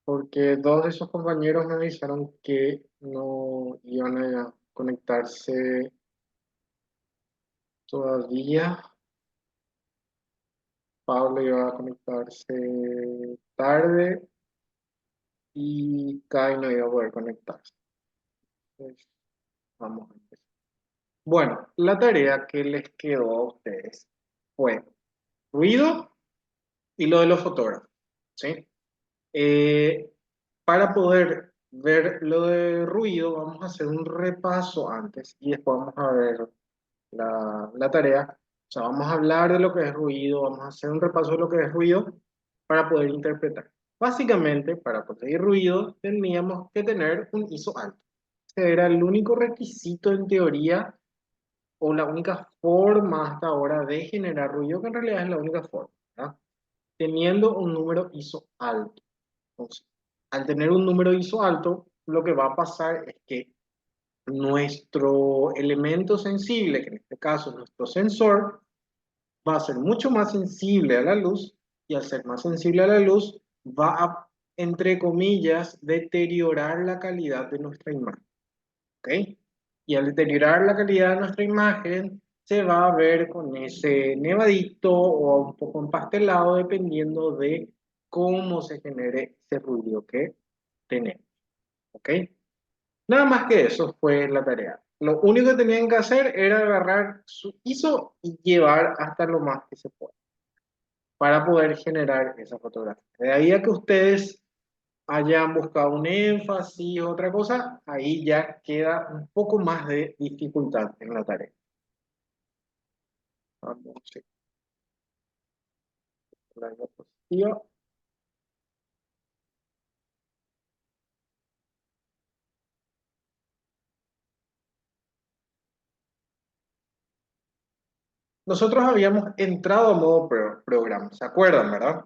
porque dos de sus compañeros me avisaron que no iban a conectarse todavía. Pablo iba a conectarse tarde y Kai no iba a poder conectarse. Entonces, vamos a empezar. Bueno, la tarea que les quedó a ustedes fue ruido y lo de los fotógrafos, ¿sí? Eh, para poder ver lo de ruido, vamos a hacer un repaso antes y después vamos a ver la tarea. O sea, vamos a hablar de lo que es ruido, vamos a hacer un repaso de lo que es ruido para poder interpretar. Básicamente, para conseguir ruido, teníamos que tener un ISO alto. Ese era el único requisito en teoría o la única forma hasta ahora de generar ruido, que en realidad es la única forma, ¿verdad? Teniendo un número ISO alto. Entonces, al tener un número ISO alto, lo que va a pasar es que nuestro elemento sensible, que en este caso es nuestro sensor, va a ser mucho más sensible a la luz y al ser más sensible a la luz va a, entre comillas, deteriorar la calidad de nuestra imagen. ¿Ok? Y al deteriorar la calidad de nuestra imagen, se va a ver con ese nevadito o un poco empastelado dependiendo de cómo se genere ese ruido que tenemos. ¿Ok? Nada más que eso fue la tarea. Lo único que tenían que hacer era agarrar su ISO y llevar hasta lo más que se pueda para poder generar esa fotografía. De ahí a que ustedes hayan buscado un énfasis o otra cosa, ahí ya queda un poco más de dificultad en la tarea. Vamos a checar la diapositiva. Nosotros habíamos entrado a modo program, ¿se acuerdan, verdad?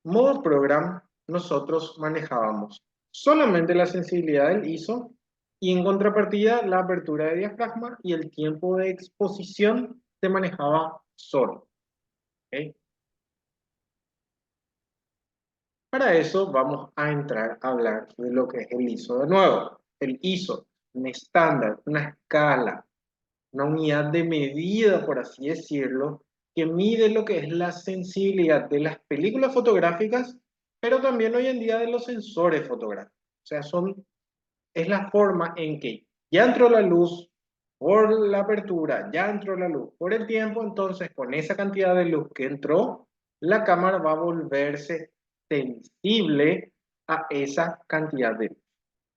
Modo program, nosotros manejábamos solamente la sensibilidad del ISO y en contrapartida la apertura de diafragma y el tiempo de exposición se manejaba solo. ¿Ok? Para eso vamos a entrar a hablar de lo que es el ISO de nuevo. El ISO, un estándar, una escala, una unidad de medida, por así decirlo, que mide lo que es la sensibilidad de las películas fotográficas, pero también hoy en día de los sensores fotográficos. O sea, es la forma en que ya entró la luz por la apertura, ya entró la luz por el tiempo, entonces con esa cantidad de luz que entró, la cámara va a volverse sensible a esa cantidad de luz.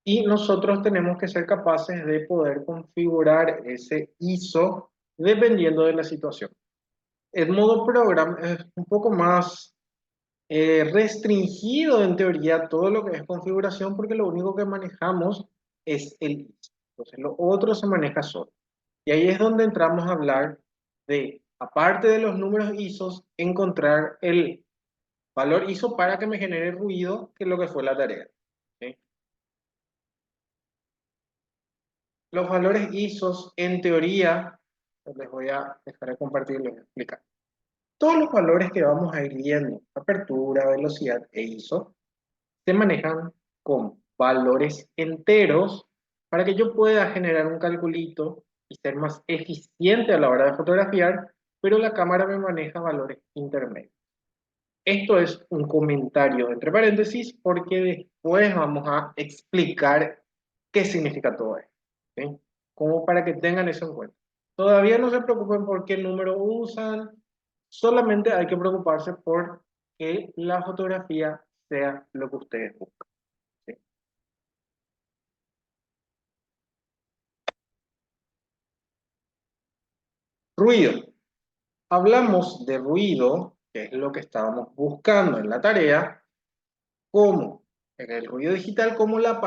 Y nosotros tenemos que ser capaces de poder configurar ese ISO dependiendo de la situación. El modo program es un poco más restringido en teoría todo lo que es configuración porque lo único que manejamos es el ISO. Entonces lo otro se maneja solo. Y ahí es donde entramos a hablar de, aparte de los números ISOs, encontrar el valor ISO para que me genere ruido, que es lo que fue la tarea. ¿Sí? Los valores ISOs, en teoría, les voy a dejar de compartir y les voy a explicar. Todos los valores que vamos a ir viendo, apertura, velocidad e ISO, se manejan con valores enteros para que yo pueda generar un calculito y ser más eficiente a la hora de fotografiar, pero la cámara me maneja valores intermedios. Esto es un comentario entre paréntesis porque después vamos a explicar qué significa todo esto, ¿sí? Como para que tengan eso en cuenta. Todavía no se preocupen por qué número usan, solamente hay que preocuparse por que la fotografía sea lo que ustedes buscan. ¿Sí? Ruido. Hablamos de ruido, que es lo que estábamos buscando en la tarea, como en el ruido digital, como la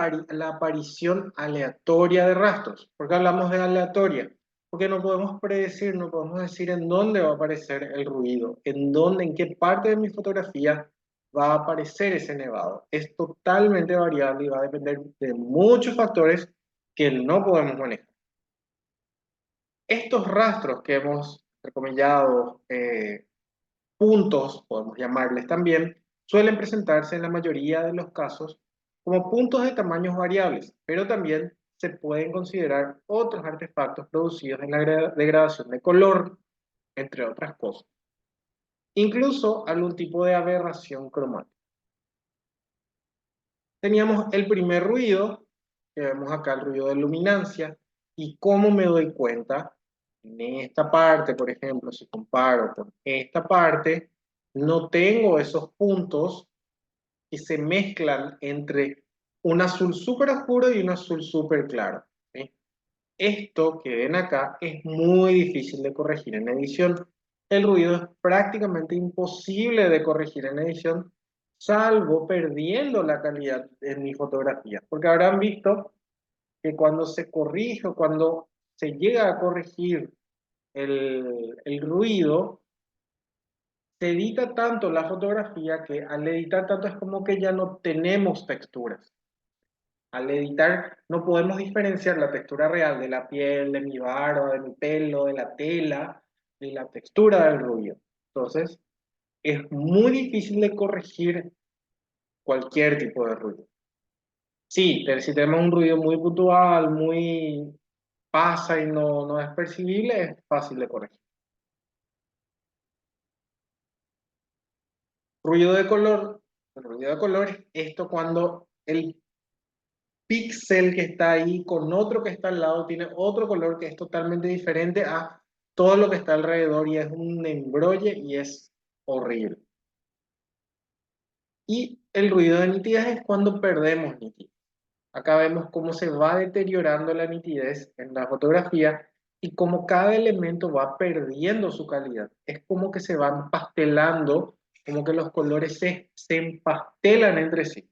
aparición aleatoria de rastros. ¿Por qué hablamos de aleatoria? Porque no podemos predecir, no podemos decir en dónde va a aparecer el ruido, en dónde, en qué parte de mi fotografía va a aparecer ese nevado. Es totalmente variable y va a depender de muchos factores que no podemos manejar. Estos rastros que hemos recomendado, puntos, podemos llamarles también, Suelen presentarse en la mayoría de los casos como puntos de tamaños variables, pero también se pueden considerar otros artefactos producidos en la degradación de color, entre otras cosas. Incluso algún tipo de aberración cromática. Teníamos el primer ruido, que vemos acá, el ruido de luminancia, y cómo me doy cuenta. En esta parte, por ejemplo, si comparo con esta parte, no tengo esos puntos que se mezclan entre un azul súper oscuro y un azul súper claro. ¿Sí? Esto que ven acá es muy difícil de corregir en edición. El ruido es prácticamente imposible de corregir en edición, salvo perdiendo la calidad en mi fotografía. Porque habrán visto que cuando se corrige o cuando se llega a corregir el ruido, se edita tanto la fotografía que al editar tanto es como que ya no tenemos texturas. Al editar no podemos diferenciar la textura real de la piel, de mi barba, de mi pelo, de la tela, de la textura del ruido. Entonces, es muy difícil de corregir cualquier tipo de ruido. Sí, si tenemos un ruido muy puntual, muy pasa y no es percibible, es fácil de corregir. Ruido de color. El ruido de color es esto cuando el píxel que está ahí con otro que está al lado tiene otro color que es totalmente diferente a todo lo que está alrededor y es un embrolle y es horrible. Y el ruido de nitidez es cuando perdemos nitidez. Acá vemos cómo se va deteriorando la nitidez en la fotografía y cómo cada elemento va perdiendo su calidad. Es como que se van pastelando, como que los colores se empastelan entre sí.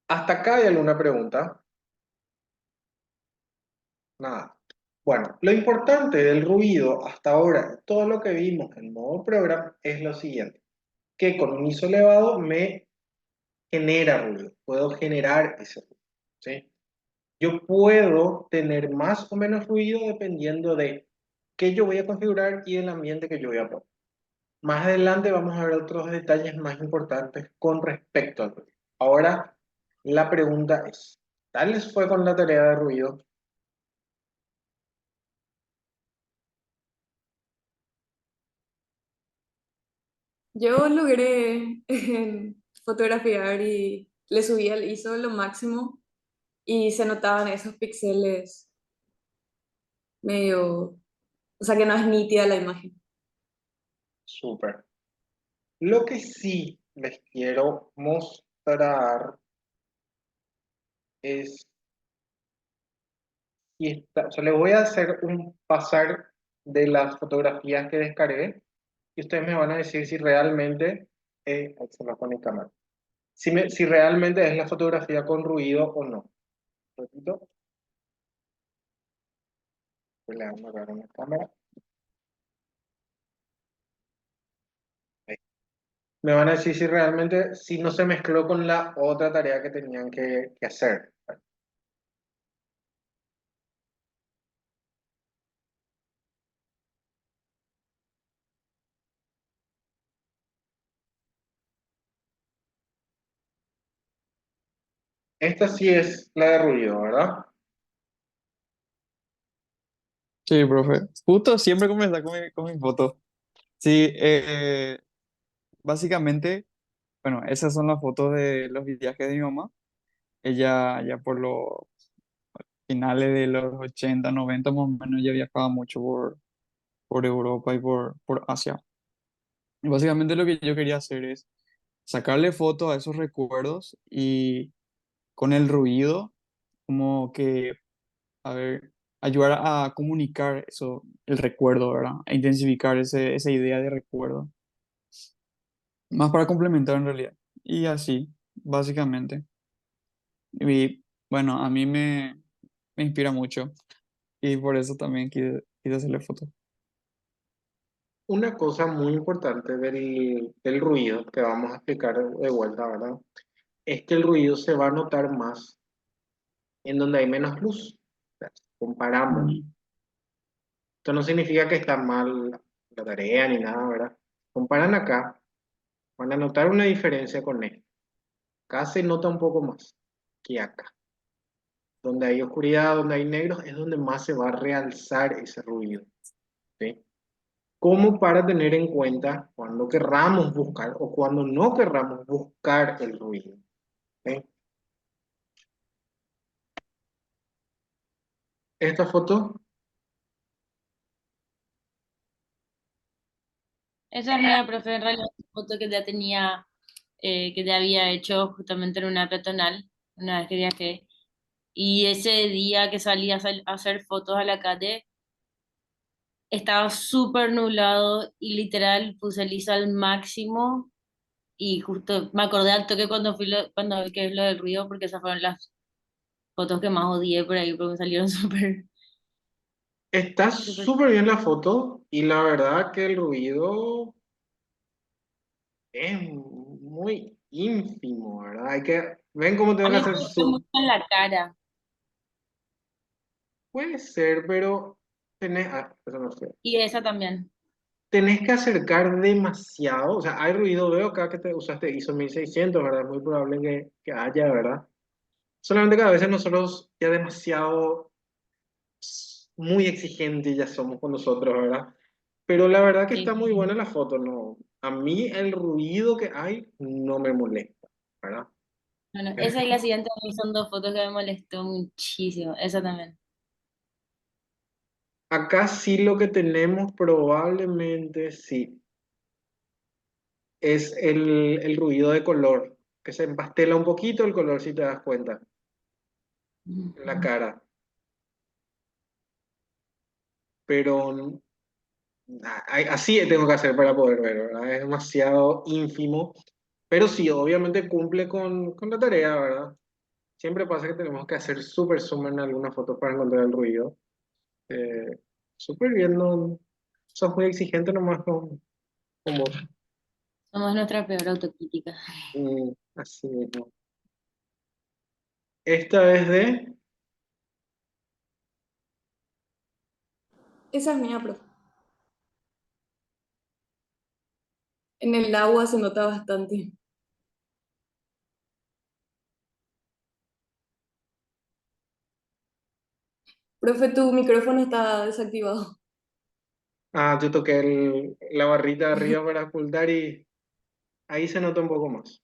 ¿Hasta acá hay alguna pregunta? Nada. Bueno, lo importante del ruido hasta ahora, todo lo que vimos en modo program, es lo siguiente, que con un ISO elevado me genera ruido, puedo generar ese ruido, ¿sí? Yo puedo tener más o menos ruido dependiendo de qué yo voy a configurar y del ambiente que yo voy a poner. Más adelante vamos a ver otros detalles más importantes con respecto al ruido. Ahora, la pregunta es, ¿tal les fue con la tarea de ruido? Yo logré fotografiar y le subí al ISO lo máximo y se notaban esos píxeles medio, o sea que no es nítida la imagen. Súper. Lo que sí les quiero mostrar es, o sea, les voy a hacer un pasar de las fotografías que descargué y ustedes me van a decir si realmente, ahí se me pone cámara, si realmente es la fotografía con ruido o no. Repito, pues le vamos a dar una cámara. Ahí. Me van a decir si realmente, si no se mezcló con la otra tarea que tenían que hacer. Esta sí es la de ruido, ¿verdad? Sí, profe. Justo siempre comenzar con mi foto. Sí, básicamente, bueno, esas son las fotos de los viajes de mi mamá. Ella ya por los finales de los 80 90 más o menos, ya viajaba mucho por Europa y por Asia. Y básicamente lo que yo quería hacer es sacarle foto a esos recuerdos y con el ruido, como que, a ver, ayudar a comunicar eso, el recuerdo, ¿verdad? A intensificar esa idea de recuerdo. Más para complementar en realidad. Y así, básicamente. Y bueno, a mí me inspira mucho. Y por eso también quise hacerle fotos. Una cosa muy importante del ruido, que vamos a explicar de vuelta, ¿verdad? Es que el ruido se va a notar más en donde hay menos luz. O sea, si comparamos. Mm. Esto no significa que está mal la tarea ni nada, ¿verdad? Comparan acá, van a notar una diferencia con esto. Acá se nota un poco más que acá. Donde hay oscuridad, donde hay negros, es donde más se va a realzar ese ruido. ¿Sí? Como para tener en cuenta cuando querramos buscar o cuando no querramos buscar el ruido. ¿Sí? Esta foto, Esa es mía, profe, en realidad es una foto que ya tenía, que ya había hecho justamente en una peatonal, una vez que viajé. Y ese día que salí a hacer fotos a la calle, estaba súper nublado y literal puse el ISO al máximo y justo me acordé al toque cuando cuando vi que es lo del ruido porque esas fueron las fotos que más odié por ahí porque me salieron súper, está súper. súper bien la foto y la verdad que el ruido es muy ínfimo, ¿verdad? Ven cómo A tengo que mí me hacer gusta mucho en la cara puede ser, pero eso no sé. y esa también. Tenés que acercar demasiado, o sea, hay ruido, veo acá que te usaste ISO 1600, ¿verdad? Es muy probable que haya, ¿verdad? Solamente que a veces nosotros ya demasiado, muy exigentes ya somos con nosotros, ¿verdad? Pero la verdad que está Sí. muy buena la foto, ¿no? A mí el ruido que hay no me molesta, ¿verdad? Bueno, esa y la siguiente a mí son dos fotos que me molestó muchísimo. Esa también. Acá sí lo que tenemos probablemente sí es el ruido de color, que se empastela un poquito el color si te das cuenta, en la cara. Pero así tengo que hacer para poder ver, ¿verdad? Es demasiado ínfimo, pero sí, obviamente cumple con la tarea, ¿verdad? Siempre pasa que tenemos que hacer súper zoom en alguna foto para encontrar el ruido. Eh, Súper bien, no sos muy exigente nomás con vos. Somos nuestra peor autocrítica. Así mismo. Esta es de... Esa es mía, profe. En el agua se nota bastante. Profe, tu micrófono está desactivado. Ah, yo toqué la barrita de arriba para ocultar y ahí se nota un poco más.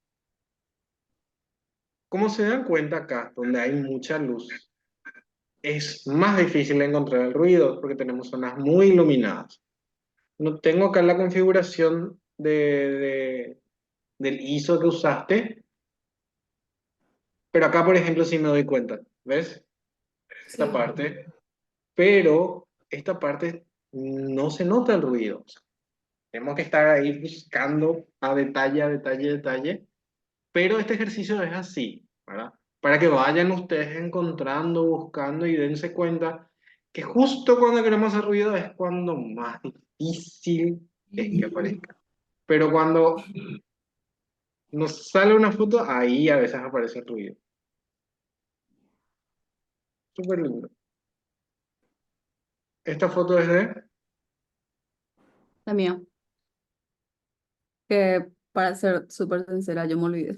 Como se dan cuenta acá, donde hay mucha luz, es más difícil encontrar el ruido porque tenemos zonas muy iluminadas. No tengo acá la configuración del ISO que usaste, pero acá, por ejemplo, sí me doy cuenta. ¿Ves? Esta Sí. parte. Pero esta parte no se nota el ruido. O sea, tenemos que estar ahí buscando a detalle, a detalle, a detalle. Pero este ejercicio es así, ¿verdad? Para que vayan ustedes encontrando, buscando y dense cuenta que justo cuando queremos hacer ruido es cuando más difícil es que aparezca. Pero cuando nos sale una foto, ahí a veces aparece el ruido. Súper lindo. Esta foto es de... La mía, que para ser súper sincera, yo me olvidé.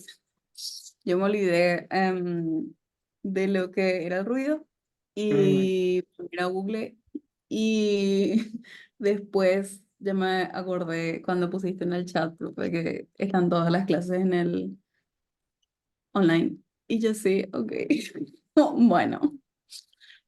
Yo me olvidé de lo que era el ruido mm, y era Google y después ya me acordé cuando pusiste en el chat, profe, que están todas las clases en el online. Y yo sí, ok. Bueno,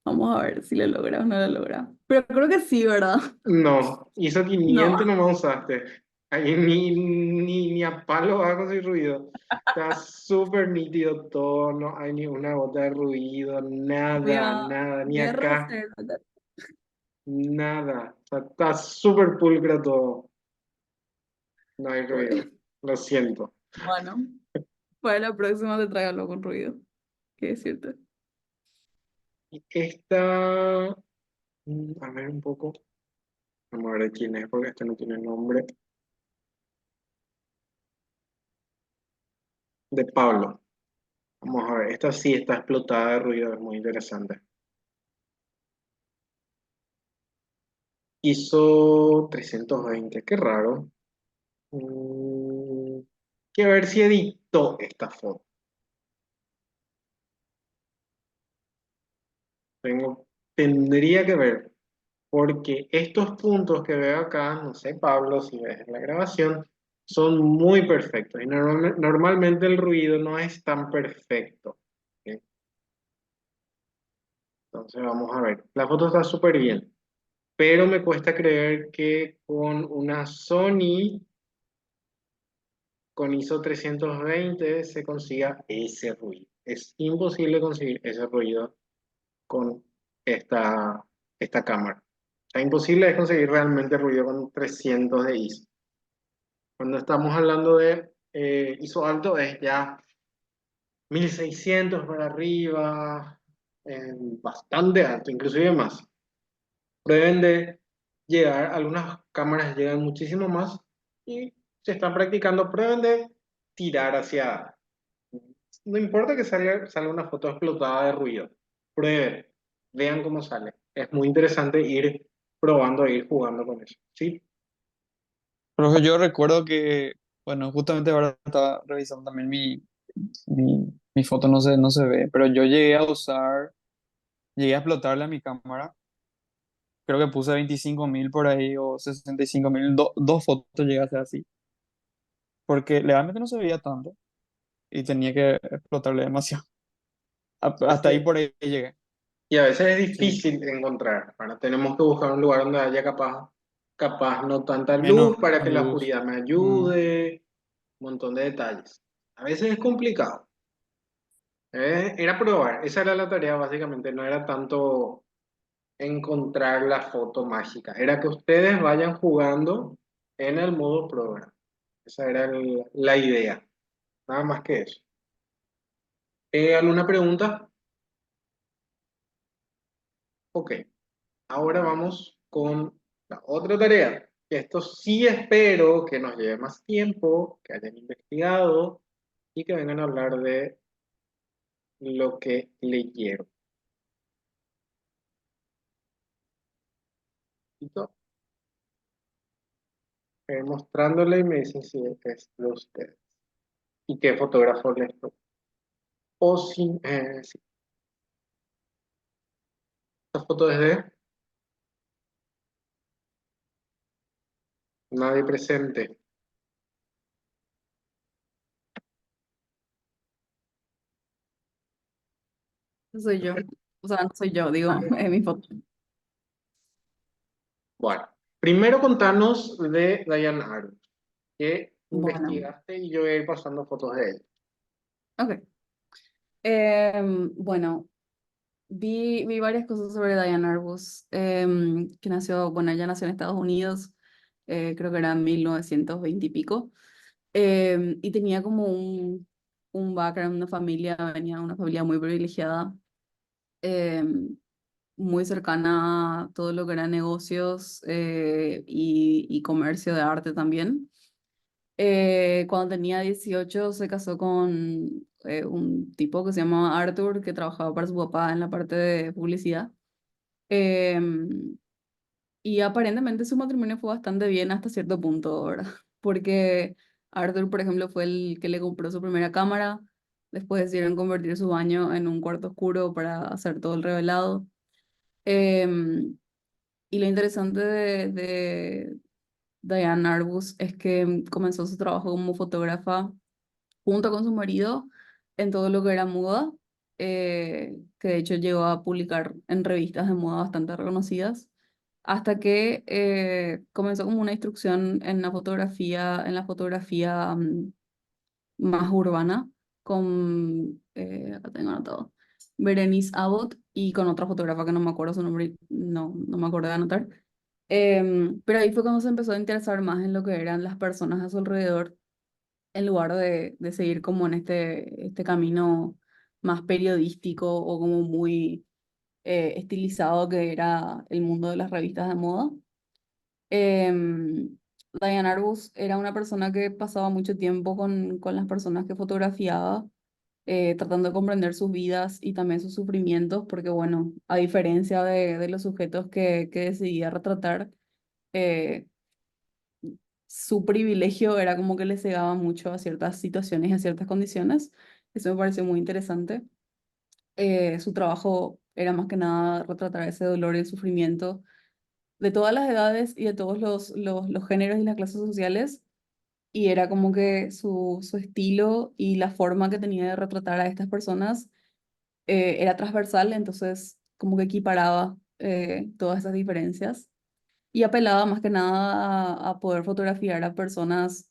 vamos a ver si lo logra o no lo logra. Pero creo que sí, ¿verdad? no, ISO No. 500 nomás usaste. Ahí ni a palo va a conseguir ruido. Está súper nítido todo, no hay ni una gota de ruido, Voy nada, a, nada, ni voy a acá, rehacer. nada. O sea, está súper pulcro todo, no hay ruido. Lo siento. Bueno, para la próxima te traigo algo con ruido. ¿Qué decirte? Esta, a ver un poco, vamos a ver de quién es, porque este no tiene nombre. De Pablo. Vamos a ver, esta sí está explotada de ruido, es muy interesante. ISO 320, qué raro. Mm, que ver si editó esta foto. Tendría que ver, porque estos puntos que veo acá, no sé, Pablo, si ves la grabación, son muy perfectos y normalmente el ruido no es tan perfecto. ¿Ok? Entonces vamos a ver, la foto está súper bien, pero me cuesta creer que con una Sony con ISO 320 se consiga ese ruido. Es imposible conseguir ese ruido con esta cámara. O sea, imposible es conseguir realmente ruido con 300 de ISO. Cuando estamos hablando de ISO alto es ya 1600 para arriba, bastante alto, inclusive más. Prueben de llegar, algunas cámaras llegan muchísimo más y se están practicando, prueben de tirar hacia. No importa que salga una foto explotada de ruido, prueben, vean cómo sale. Es muy interesante ir probando, ir jugando con eso. ¿Sí? Profe, yo recuerdo que, bueno, justamente ahora estaba revisando también mi foto, no se ve, pero yo llegué a explotarle a mi cámara. Creo que puse 25.000 por ahí o 65.000, dos fotos llegué a hacer así, porque legalmente no se veía tanto y tenía que explotarle demasiado. Es Hasta ahí que- por ahí llegué. y a veces es Sí, difícil encontrar. Ahora tenemos que buscar un lugar donde haya capaz no tanta luz menos para que la luz. oscuridad me Mm. ayude, un montón de detalles. A veces es complicado. Era probar, esa era la tarea básicamente, no era tanto encontrar la foto mágica, era que ustedes vayan jugando en el modo programa. Esa era la idea, nada más que eso. ¿Alguna pregunta? Ok, ahora vamos con la otra tarea, que esto sí espero que nos lleve más tiempo, que hayan investigado y que vengan a hablar de lo que leyeron. ¿Listo? Mostrándole y me dicen si es de ustedes. ¿Y qué fotógrafo les tocó? O si, sí, esta foto es de nadie presente. No soy yo. O sea, no soy yo, digo, es mi foto. Bueno, primero contanos de Diane Arbus, que Bueno, investigaste y yo voy a ir pasando fotos de ella. ok. Bueno, vi varias cosas sobre Diane Arbus, que nació, bueno, ella nació en Estados Unidos, creo que era en 1920 y pico, y tenía como un background, una familia, venía de una familia muy privilegiada, em, muy cercana a todo lo que eran negocios y comercio de arte también. Cuando tenía 18 se casó con un tipo que se llamaba Arthur, que trabajaba para su papá en la parte de publicidad. Em, y aparentemente su matrimonio fue bastante bien hasta cierto punto, ¿verdad? Porque Arthur, por ejemplo, fue el que le compró su primera cámara. Después decidieron convertir su baño en un cuarto oscuro para hacer todo el revelado. Em, y lo interesante de Diane Arbus es que comenzó su trabajo como fotógrafa junto con su marido en todo lo que era moda, que de hecho llegó a publicar en revistas de moda bastante reconocidas, hasta que comenzó como una instrucción en la fotografía más urbana, con, acá tengo anotado, Berenice Abbott y con otra fotógrafa que no me acuerdo su nombre, no me acuerdo de anotar. Pero ahí fue cuando se empezó a interesar más en lo que eran las personas a su alrededor en lugar de seguir como en este camino más periodístico o como muy estilizado que era el mundo de las revistas de moda. Diane Arbus era una persona que pasaba mucho tiempo con las personas que fotografiaba, tratando de comprender sus vidas y también sus sufrimientos, porque bueno, a diferencia de los sujetos que decidía retratar, eh, su privilegio era como que le cegaba mucho a ciertas situaciones y a ciertas condiciones. Eso me pareció muy interesante. Su trabajo era más que nada retratar ese dolor y el sufrimiento de todas las edades y de todos los géneros y las clases sociales. Y era como que su estilo y la forma que tenía de retratar a estas personas era transversal, entonces como que equiparaba todas esas diferencias y apelaba más que nada a poder fotografiar a personas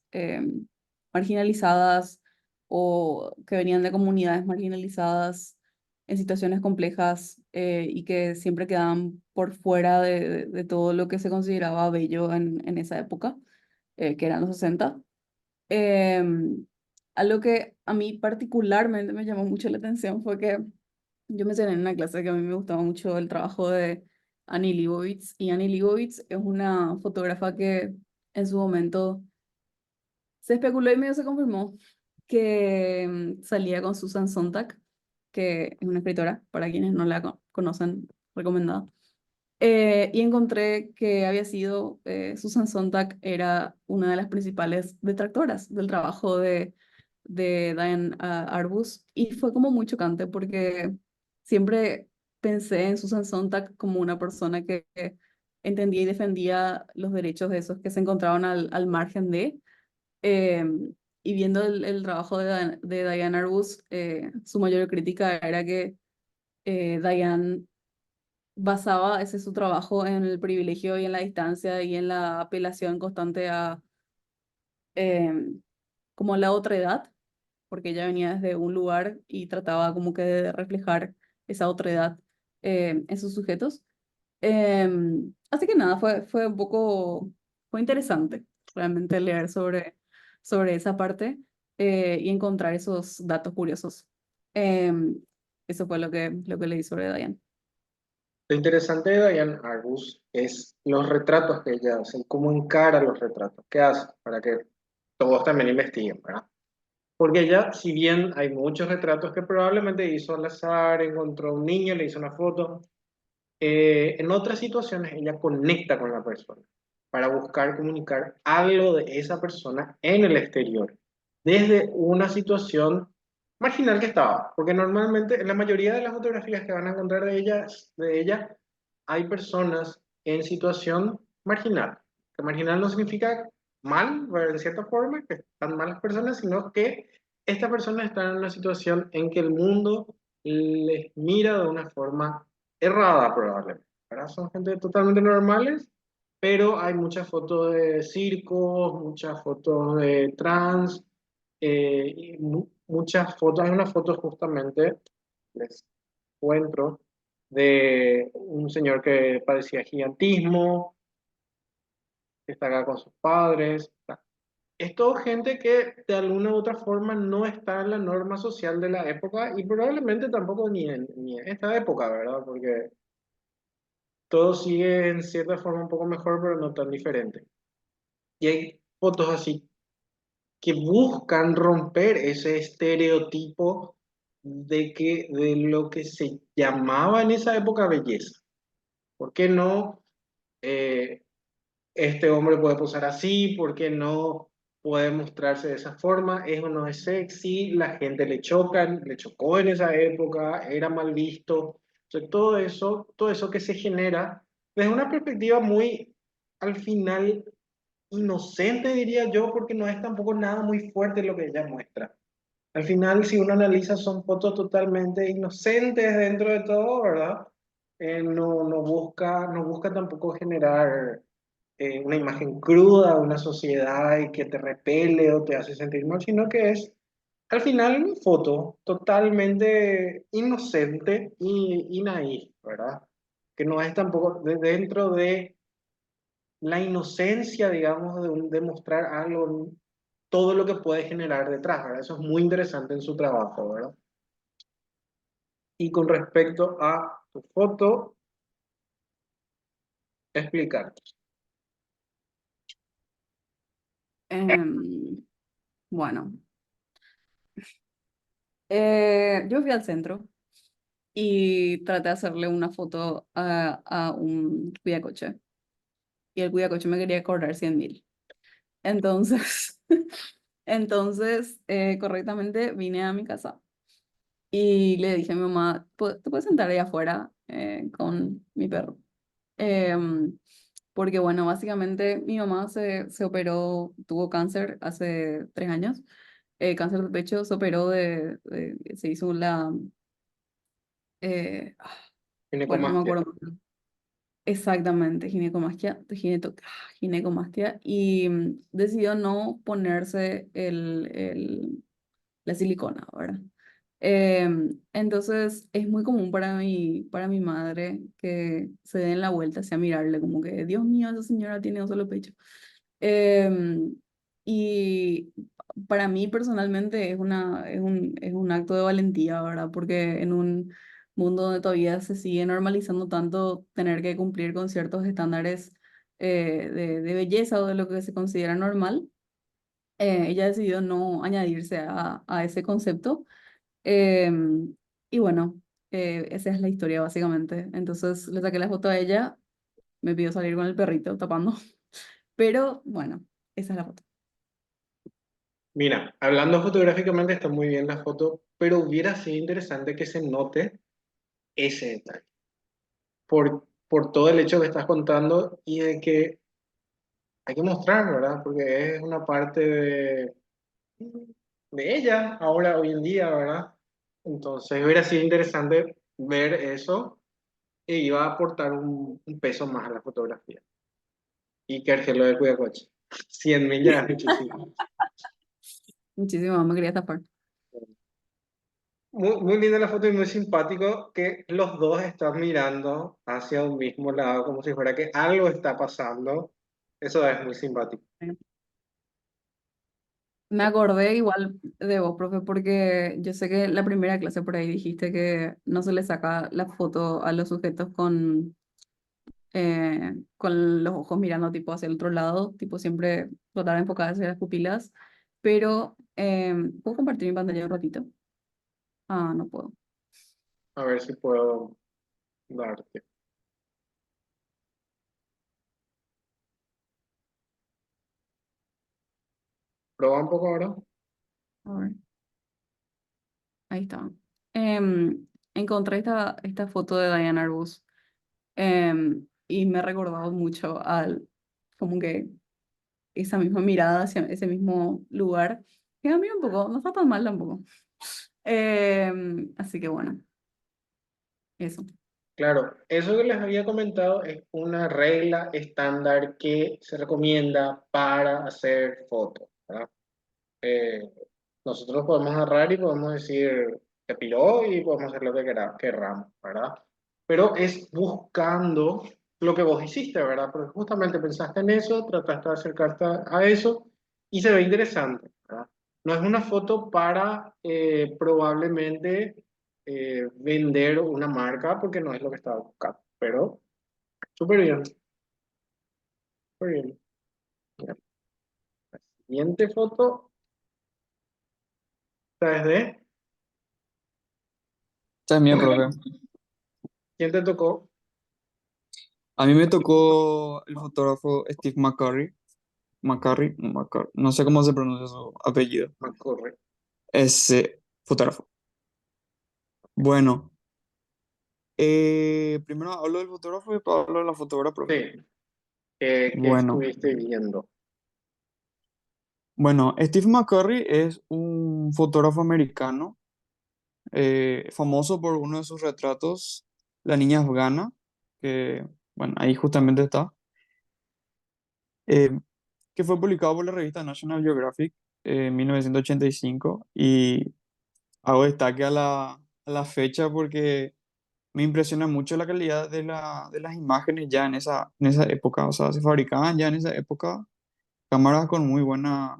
marginalizadas o que venían de comunidades marginalizadas en situaciones complejas y que siempre quedaban por fuera de todo lo que se consideraba bello en esa época, que eran los 60. Em, Algo que a mí particularmente me llamó mucho la atención fue que yo mencioné en una clase que a mí me gustaba mucho el trabajo de Annie Leibovitz, y Annie Leibovitz es una fotógrafa que en su momento se especuló y medio se confirmó que salía con Susan Sontag, que es una escritora, para quienes no la conocen, recomendada. Y encontré que había sido, Susan Sontag era una de las principales detractoras del trabajo de Diane Arbus, y fue como muy chocante porque siempre pensé en Susan Sontag como una persona que entendía y defendía los derechos de esos que se encontraban al margen de, eh, y viendo el trabajo de Diane Arbus, su mayor crítica era que Diane basaba ese su trabajo en el privilegio y en la distancia y en la apelación constante a em, como la otredad, porque ella venía desde un lugar y trataba como que de reflejar esa otredad en sus sujetos. Así que nada, fue un poco, fue interesante realmente leer sobre esa parte y encontrar esos datos curiosos. Em, Eso fue lo que leí sobre Diane. Lo interesante de Diane Arbus es los retratos que ella hace y cómo encara los retratos que hace, para que todos también investiguen, ¿verdad? Porque ella, si bien hay muchos retratos que probablemente hizo al azar, encontró a un niño, le hizo una foto, en otras situaciones ella conecta con la persona para buscar comunicar algo de esa persona en el exterior, desde una situación marginal que estaba, porque normalmente en la mayoría de las fotografías que van a encontrar de ella hay personas en situación marginal, que marginal no significa mal, pero en cierta forma, que están malas personas, sino que estas personas están en una situación en que el mundo les mira de una forma errada probablemente, ¿verdad? Son gente totalmente normales, pero hay muchas fotos de circos, muchas fotos de trans, y muchas fotos, hay una foto justamente, les encuentro, de un señor que padecía gigantismo, que está acá con sus padres. Es todo gente que de alguna u otra forma no está en la norma social de la época y probablemente tampoco ni en esta época, ¿verdad? Porque todo sigue en cierta forma un poco mejor, pero no tan diferente. Y hay fotos así que buscan romper ese estereotipo de lo que se llamaba en esa época belleza. ¿Por qué no este hombre puede posar así? ¿Por qué no puede mostrarse de esa forma? ¿Es o no es sexy? La gente le chocó en esa época, era mal visto. Entonces, todo eso que se genera desde una perspectiva muy, al final, inocente, diría yo, porque no es tampoco nada muy fuerte lo que ella muestra. Al final, si uno analiza, son fotos totalmente inocentes dentro de todo, ¿verdad? No busca tampoco generar una imagen cruda de una sociedad y que te repele o te hace sentir mal, sino que es, al final, una foto totalmente inocente y naif, ¿verdad? Que no es tampoco dentro de la inocencia, digamos, de mostrar algo, todo lo que puede generar detrás, ¿verdad? Eso es muy interesante en su trabajo, ¿verdad? Y con respecto a tu foto, explicar. Em, bueno, yo fui al centro y traté de hacerle una foto a un cuidacoche. y el cuidacoche me quería cobrar 100.000. Entonces, correctamente vine a mi casa y le dije a mi mamá, ¿te puedes sentar ahí afuera con mi perro? Em, Porque bueno, básicamente mi mamá se operó, tuvo cáncer hace 3 años, cáncer de pecho, se operó se hizo eh, bueno, no me Ginecomastia. acuerdo. Exactamente, ginecomastia, y decidió no ponerse la silicona, ¿verdad? Entonces es muy común para mi madre que se den la vuelta hacia mirarle como que, Dios mío, esa señora tiene un solo pecho. Em, y para mí personalmente es un acto de valentía, ¿verdad? Porque en un mundo donde todavía se sigue normalizando tanto tener que cumplir con ciertos estándares de belleza o de lo que se considera normal, ella decidió no añadirse a ese concepto. Em, y bueno, esa es la historia básicamente. Entonces le saqué la foto a ella, me pidió salir con el perrito tapando, pero bueno, esa es la foto. Mira, hablando fotográficamente está muy bien la foto, pero hubiera sido interesante que se note ese detalle, por todo el hecho que estás contando y de que hay que mostrar, ¿verdad? Porque es una parte de ella ahora, hoy en día, ¿verdad? Entonces hubiera sido interesante ver eso e iba a aportar un peso más a la fotografía. Y que Argelo de Cuidacoche. 100.000 ya es muchísimo. Muchísimo, me quería tapar. Muy, muy linda la foto y muy simpático que los dos están mirando hacia un mismo lado, como si fuera que algo está pasando. Eso es muy simpático. Me acordé igual de vos, profe, porque yo sé que la primera clase por ahí dijiste que no se le saca la foto a los sujetos con los ojos mirando tipo hacia el otro lado, tipo siempre tratar de enfocar hacia las pupilas, pero ¿puedo compartir mi pantalla un ratito? Ah, no puedo. A ver si puedo darte. Proba un poco ahora. A ver, ahí está. Encontré esta foto de Diana Arbus y me ha recordado mucho como que esa misma mirada hacia ese mismo lugar, que a mí un poco, no está tan mal tampoco. Así que bueno, eso. Claro, eso que les había comentado es una regla estándar que se recomienda para hacer fotos, ¿verdad? Eh, Nosotros podemos agarrar y podemos decir que piló y podemos hacer lo que querramos, ¿verdad? Pero es buscando lo que vos hiciste, ¿verdad? Porque justamente pensaste en eso, trataste de acercarte a eso y se ve interesante, ¿verdad? No es una foto para probablemente vender una marca porque no es lo que estaba buscando, pero súper bien, súper bien. Mira, la siguiente foto, ¿sabes de? Esa es mía, profe. ¿Quién te tocó? A mí me tocó el fotógrafo Steve McCurry. No sé cómo se pronuncia su apellido. McCurry. Ese fotógrafo. Bueno, primero hablo del fotógrafo y después hablo de la fotógrafa, profe. Sí, que Bueno, estuviste viendo. bueno, Steve McCurry es un fotógrafo americano famoso por uno de sus retratos, La niña afgana, que, bueno, ahí justamente está, eh, que fue publicado por la revista National Geographic en 1985 y hago destaque a la fecha porque me impresiona mucho la calidad de las imágenes ya en esa época, o sea, se fabricaban ya en esa época cámaras con muy buena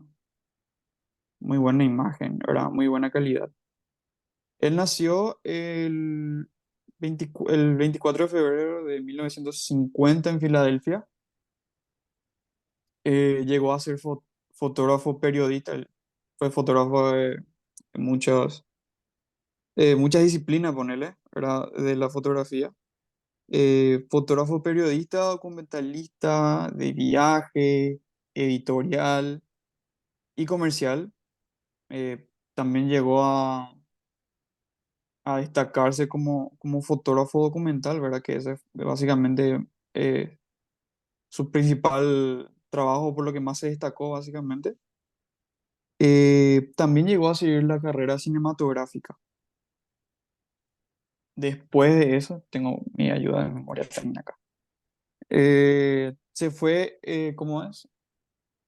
imagen, ¿verdad? Muy buena calidad. Él nació el 24 de febrero de 1950 en Filadelfia. Llegó a ser fotógrafo periodista. Él fue fotógrafo de muchas disciplinas, ponele, ¿verdad? De la fotografía. Fotógrafo periodista, documentalista, de viaje, editorial y comercial. También llegó a destacarse como fotógrafo documental, ¿verdad? Que ese es básicamente su principal trabajo, por lo que más se destacó, básicamente. También llegó a seguir la carrera cinematográfica. Después de eso, tengo mi ayuda de memoria también acá. Se fue, ¿cómo es?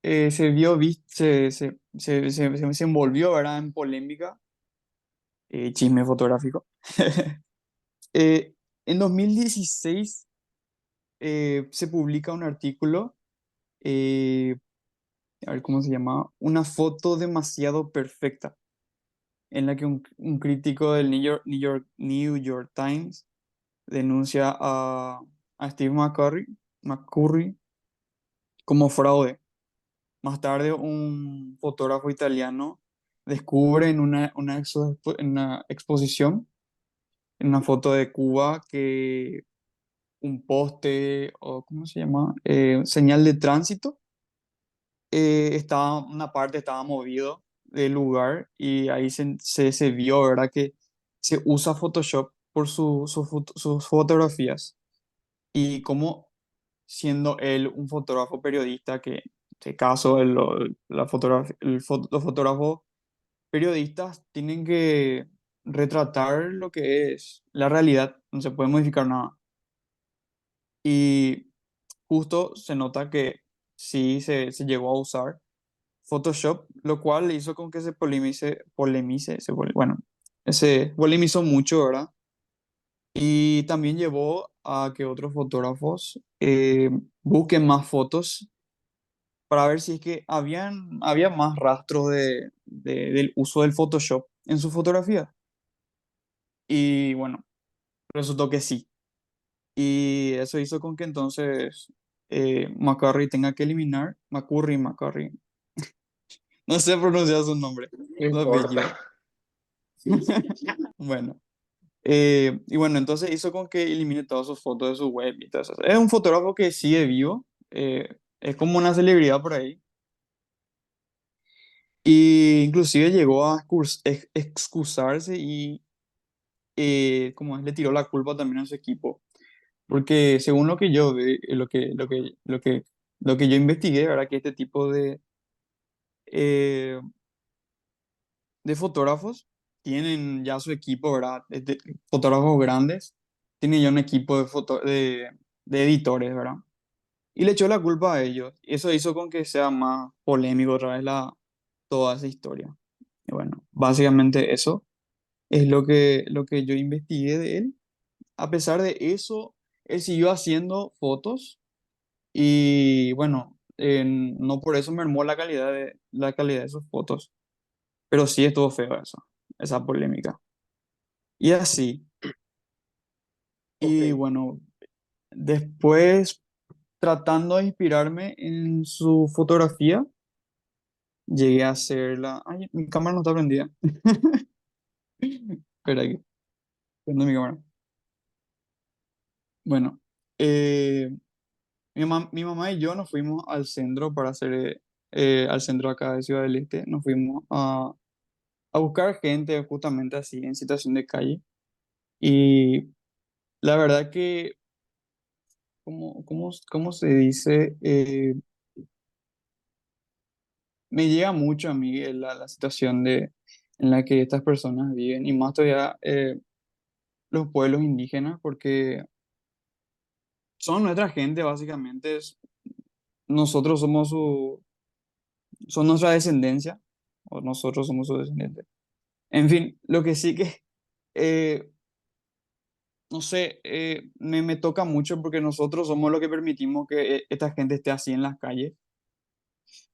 Se vio, se envolvió, ¿verdad? En polémica, chisme fotográfico. Eh, en 2016 se publica un artículo, eh, a ver cómo se llama, una foto demasiado perfecta, en la que un crítico del New York Times denuncia a Steve McCurry como fraude. Más tarde, un fotógrafo italiano descubre en en una exposición, en una foto de Cuba, que un poste, o ¿cómo se llama? Señal de tránsito, una parte estaba movido del lugar y ahí se vio, ¿verdad? Que se usa Photoshop por sus fotografías. Y como siendo él un fotógrafo periodista, que en este caso los fotógrafos periodistas tienen que retratar lo que es la realidad, no se puede modificar nada. Y justo se nota que sí se llegó a usar Photoshop, lo cual hizo con que bueno, se polemizó mucho, ¿verdad? Y también llevó a que otros fotógrafos busquen más fotos para ver si es que había más rastros del uso del Photoshop en su fotografía. Y bueno, resultó que sí. Y eso hizo con que entonces McCurry, no sé pronunciar su nombre, No su importa. apellido. Bueno, y bueno, entonces hizo con que elimine todas sus fotos de su web y todo eso. Es un fotógrafo que sigue vivo, es como una celebridad por ahí. Y inclusive llegó a excusarse y como es, le tiró la culpa también a su equipo. Porque según lo que yo ve, lo que yo investigué, ¿verdad? Que este tipo eh, de fotógrafos tienen ya su equipo, ¿verdad? Fotógrafos grandes, tienen ya un equipo de editores, ¿verdad? Y le echó la culpa a ellos. Y eso hizo con que sea más polémico otra vez toda esa historia. Y bueno, básicamente eso es lo que yo investigué de él. A pesar de eso, él siguió haciendo fotos y bueno, no por eso mermó la calidad de sus fotos, pero sí estuvo feo eso, esa polémica. Y así, Ok. y bueno, después tratando de inspirarme en su fotografía, llegué a hacerla. Ay, mi cámara no está prendida. Espera aquí, prendo mi cámara. Bueno, eh, mi mamá y yo nos fuimos al centro para hacer, al centro acá de Ciudad del Este, nos fuimos a buscar gente justamente así en situación de calle. Y la verdad que, cómo se dice? Me llega mucho a mí la situación en la que estas personas viven y más todavía los pueblos indígenas porque son nuestra gente básicamente, nosotros son nuestra descendencia o nosotros somos su descendiente. En fin, lo que sí que, eh, no sé, me toca mucho porque nosotros somos los que permitimos que esta gente esté así en las calles.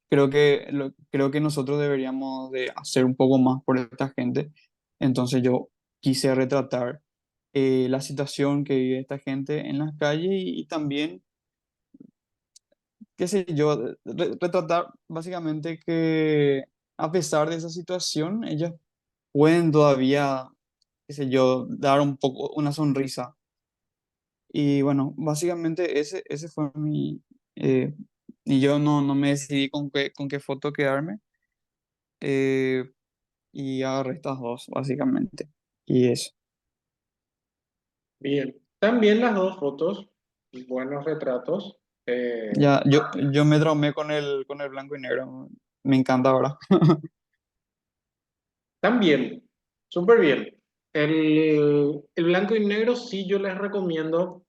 Creo que nosotros deberíamos de hacer un poco más por esta gente. Entonces yo quise retratar la situación que vive esta gente en las calles y también, qué sé yo, retratar básicamente que a pesar de esa situación, ellos pueden todavía, qué sé yo, dar un poco una sonrisa Y bueno, básicamente ese fue mi... eh, y yo no me decidí con qué foto quedarme. eh, y agarré estas dos, básicamente. Y eso. Bien. También las dos fotos, buenos retratos. Ya, yo me traumé con el blanco y negro. Me encanta ahora. También, súper bien. El blanco y negro sí yo les recomiendo,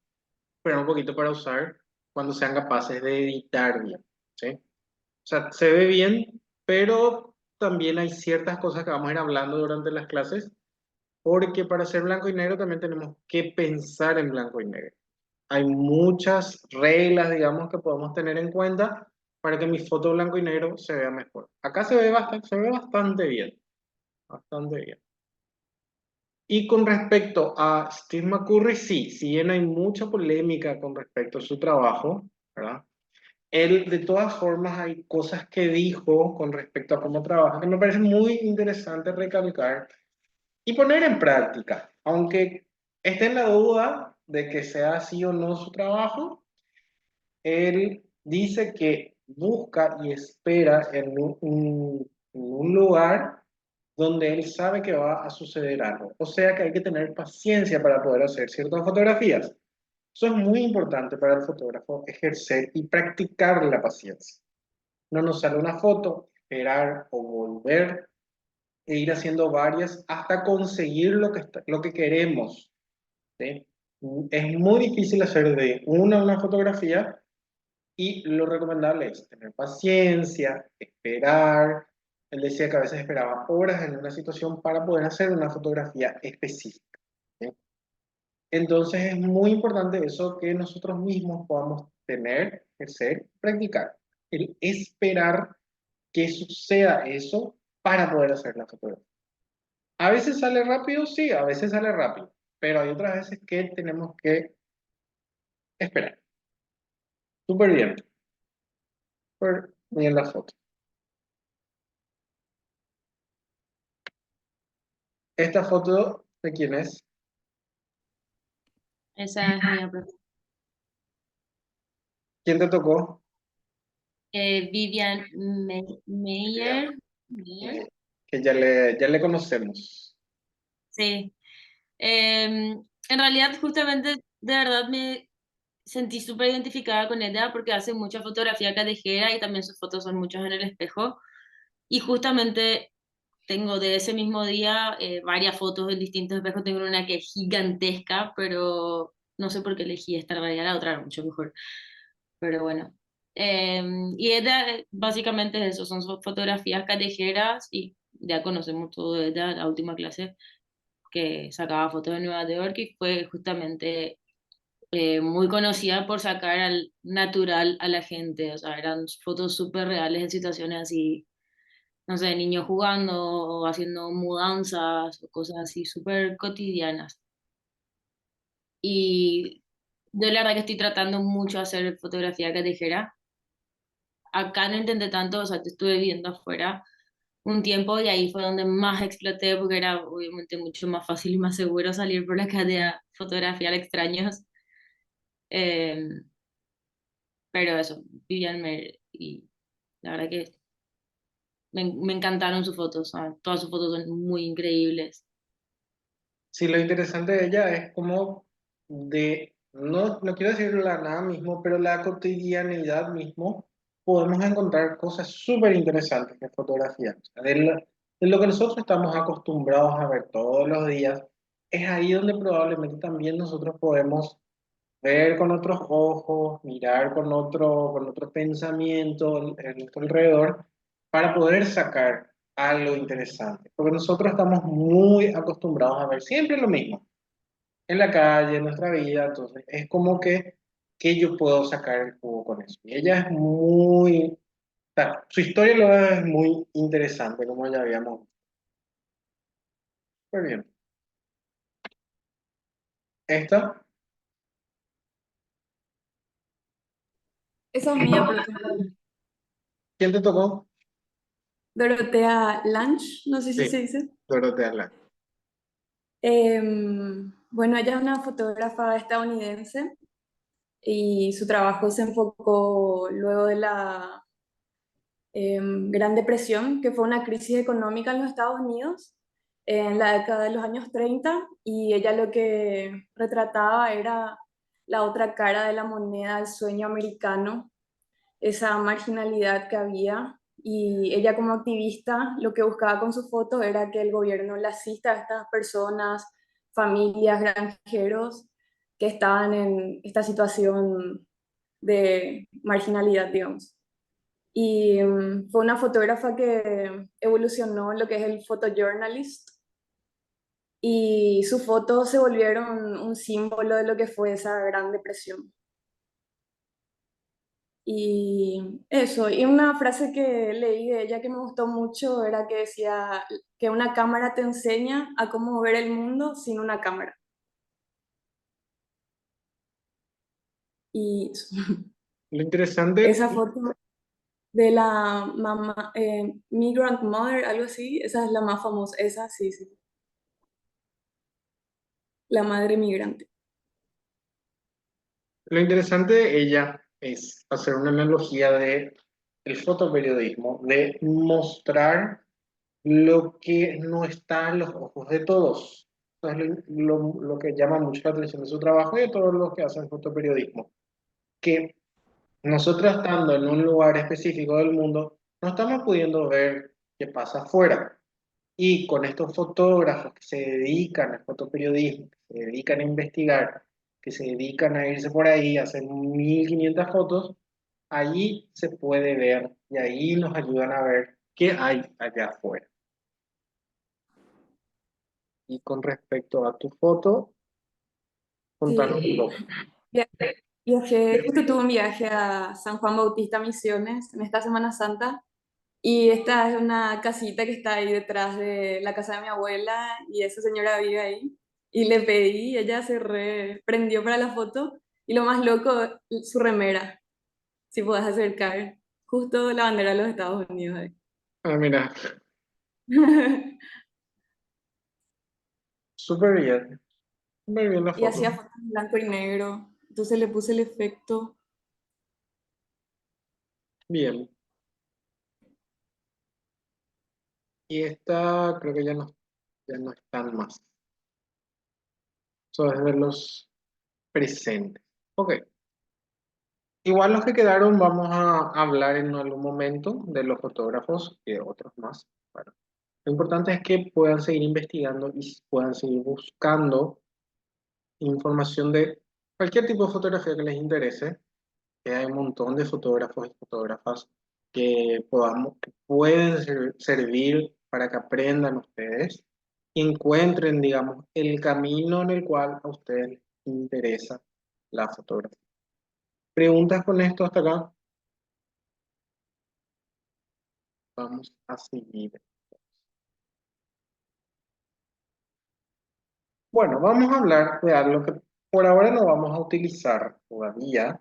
pero un poquito para usar cuando sean capaces de editar bien, ¿sí? O sea, se ve bien, pero también hay ciertas cosas que vamos a ir hablando durante las clases, porque para hacer blanco y negro también tenemos que pensar en blanco y negro. Hay muchas reglas, digamos, que podemos tener en cuenta para que mi foto blanco y negro se vea mejor. Acá se ve bastante bien, bastante bien. Y con respecto a Steve McCurry, sí, si bien hay mucha polémica con respecto a su trabajo, ¿verdad? Él, de todas formas, hay cosas que dijo con respecto a cómo trabaja que me parece muy interesante recalcar y poner en práctica, aunque esté en la duda de que sea así o no su trabajo. Él dice que busca y espera en un lugar donde él sabe que va a suceder algo. O sea que hay que tener paciencia para poder hacer ciertas fotografías. Eso es muy importante para el fotógrafo, ejercer y practicar la paciencia. No nos sale una foto, esperar o volver e ir haciendo varias hasta conseguir lo que queremos. ¿Sí? Es muy difícil hacer de una fotografía y lo recomendable es tener paciencia, esperar. Él decía que a veces esperaba horas en una situación para poder hacer una fotografía específica, ¿sí? Entonces es muy importante eso que nosotros mismos podamos tener, ejercer, practicar. El esperar que suceda eso para poder hacer la fotografía. A veces sale rápido, sí, a veces sale rápido, pero hay otras veces que tenemos que esperar. Súper bien, súper bien la foto. ¿Esta foto de quién es? Esa es mía, profe. ¿Quién te tocó? Vivian Meyer. Meyer. Que ya le conocemos. Sí. En realidad, justamente, de verdad me sentí súper identificada con ella porque hace mucha fotografía callejera y también sus fotos son muchas en el espejo. Y justamente tengo de ese mismo día varias fotos en distintos espejos. Tengo una que es gigantesca, pero no sé por qué elegí esta, en realidad la otra era mucho mejor. Pero bueno. Y ella básicamente es eso, son fotografías callejeras y ya conocemos todo de ella, la última clase que sacaba fotos de Nueva York y fue justamente muy conocida por sacar al natural a la gente, o sea, eran fotos súper reales en situaciones así, no sé, niños jugando o haciendo mudanzas o cosas así súper cotidianas. Y yo la verdad que estoy tratando mucho de hacer fotografía callejera. Acá no intenté tanto, o sea, te estuve viendo afuera un tiempo y ahí fue donde más exploté porque era obviamente mucho más fácil y más seguro salir por la calle a fotografiar extraños. Eh, pero eso, Vivian Mer, y la verdad que me encantaron sus fotos, todas sus fotos son muy increíbles. Sí, lo interesante de ella es como no quiero decir la nada mismo, pero la cotidianidad mismo, podemos encontrar cosas súper interesantes en fotografía. O sea, de lo que nosotros estamos acostumbrados a ver todos los días, es ahí donde probablemente también nosotros podemos ver con otros ojos, mirar con otro pensamiento en nuestro alrededor para poder sacar algo interesante. Porque nosotros estamos muy acostumbrados a ver siempre lo mismo en la calle, en nuestra vida, entonces es como que yo puedo sacar el jugo con eso. Y ella es muy, o sea, su historia lo es muy interesante, como ya habíamos visto. Muy bien. Esta, Esa es mía, profe. ¿quién te tocó? Dorotea Lange, no sé si Sí, se dice. Dorotea Land. Em, Bueno, ella es una fotógrafa estadounidense y su trabajo se enfocó luego de la Gran Depresión, que fue una crisis económica en los Estados Unidos en la década de los años 30, y ella lo que retrataba era la otra cara de la moneda del sueño americano, esa marginalidad que había. Y ella como activista lo que buscaba con sus fotos era que el gobierno le asista a estas personas, familias, granjeros que estaban en esta situación de marginalidad, digamos. Y fue una fotógrafa que evolucionó en lo que es el photojournalist, y sus fotos se volvieron un símbolo de lo que fue esa Gran Depresión. Y eso, y una frase que leí de ella que me gustó mucho era que decía que una cámara te enseña a cómo ver el mundo sin una cámara. Y Lo interesante, esa foto de la mamá, Migrant Mother, algo así, esa es la más famosa, esa sí, sí, la madre migrante. lo interesante de ella es hacer una analogía de el fotoperiodismo, de mostrar lo que no está en los ojos de todos. Eso es lo que llama mucho la atención de su trabajo y de todos los que hacen fotoperiodismo. Que nosotros estando en un lugar específico del mundo, no estamos pudiendo ver qué pasa afuera. Y con estos fotógrafos que se dedican al fotoperiodismo, que se dedican a investigar, que se dedican a irse por ahí a hacer 1500 fotos, allí se puede ver y ahí nos ayudan a ver qué hay allá afuera. Y con respecto a tu foto, contanos un Sí, poco. viajé, justo tuve un viaje a San Juan Bautista Misiones en esta Semana Santa, y esta es una casita que está ahí detrás de la casa de mi abuela, y esa señora vive ahí. Y le pedí, ella se prendió para la foto, y lo más loco, su remera, si puedes acercar, justo la bandera de los Estados Unidos ahí. Ah, mira, súper bien la Y foto. hacía fotos en blanco y negro, entonces le puse el efecto. Bien. Y esta creo que ya no están más. Eso es de los presentes. Ok. Igual los que quedaron vamos a hablar en algún momento de los fotógrafos y de otros más. Bueno, lo importante es que puedan seguir investigando y puedan seguir buscando información de cualquier tipo de fotografía que les interese, que hay un montón de fotógrafos y fotógrafas que pueden servir para que aprendan ustedes y encuentren, digamos, el camino en el cual a ustedes les interesa la fotografía. ¿Preguntas con esto hasta acá? Vamos a seguir. Bueno, vamos a hablar de algo que por ahora no vamos a utilizar todavía,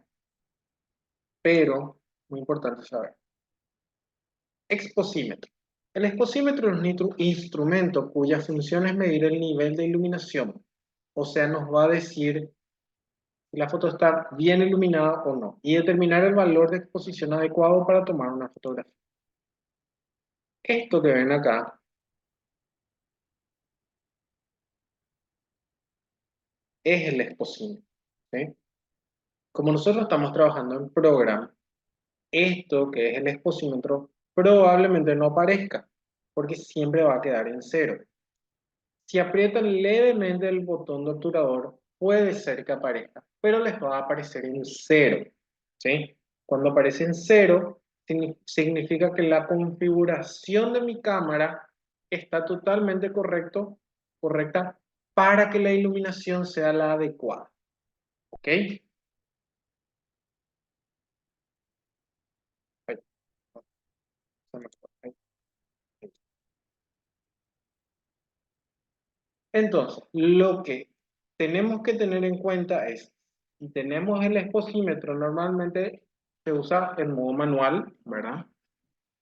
pero muy importante saber. Exposímetro. El exposímetro es un instrumento cuya función es medir el nivel de iluminación. O sea, nos va a decir si la foto está bien iluminada o no y determinar el valor de exposición adecuado para tomar una fotografía. Esto que ven acá es el exposímetro. ¿Sí? Como nosotros estamos trabajando en Program, esto que es el exposímetro probablemente no aparezca porque siempre va a quedar en cero. Si aprietan levemente el botón de obturador, puede ser que aparezca, pero les va a aparecer en cero. ¿Sí? Cuando aparece en cero, significa que la configuración de mi cámara está totalmente correcta para que la iluminación sea la adecuada. ¿Ok? Ahí, se me fue, ahí. Entonces, lo que tenemos que tener en cuenta es, si tenemos el exposímetro, normalmente se usa en modo manual, ¿verdad?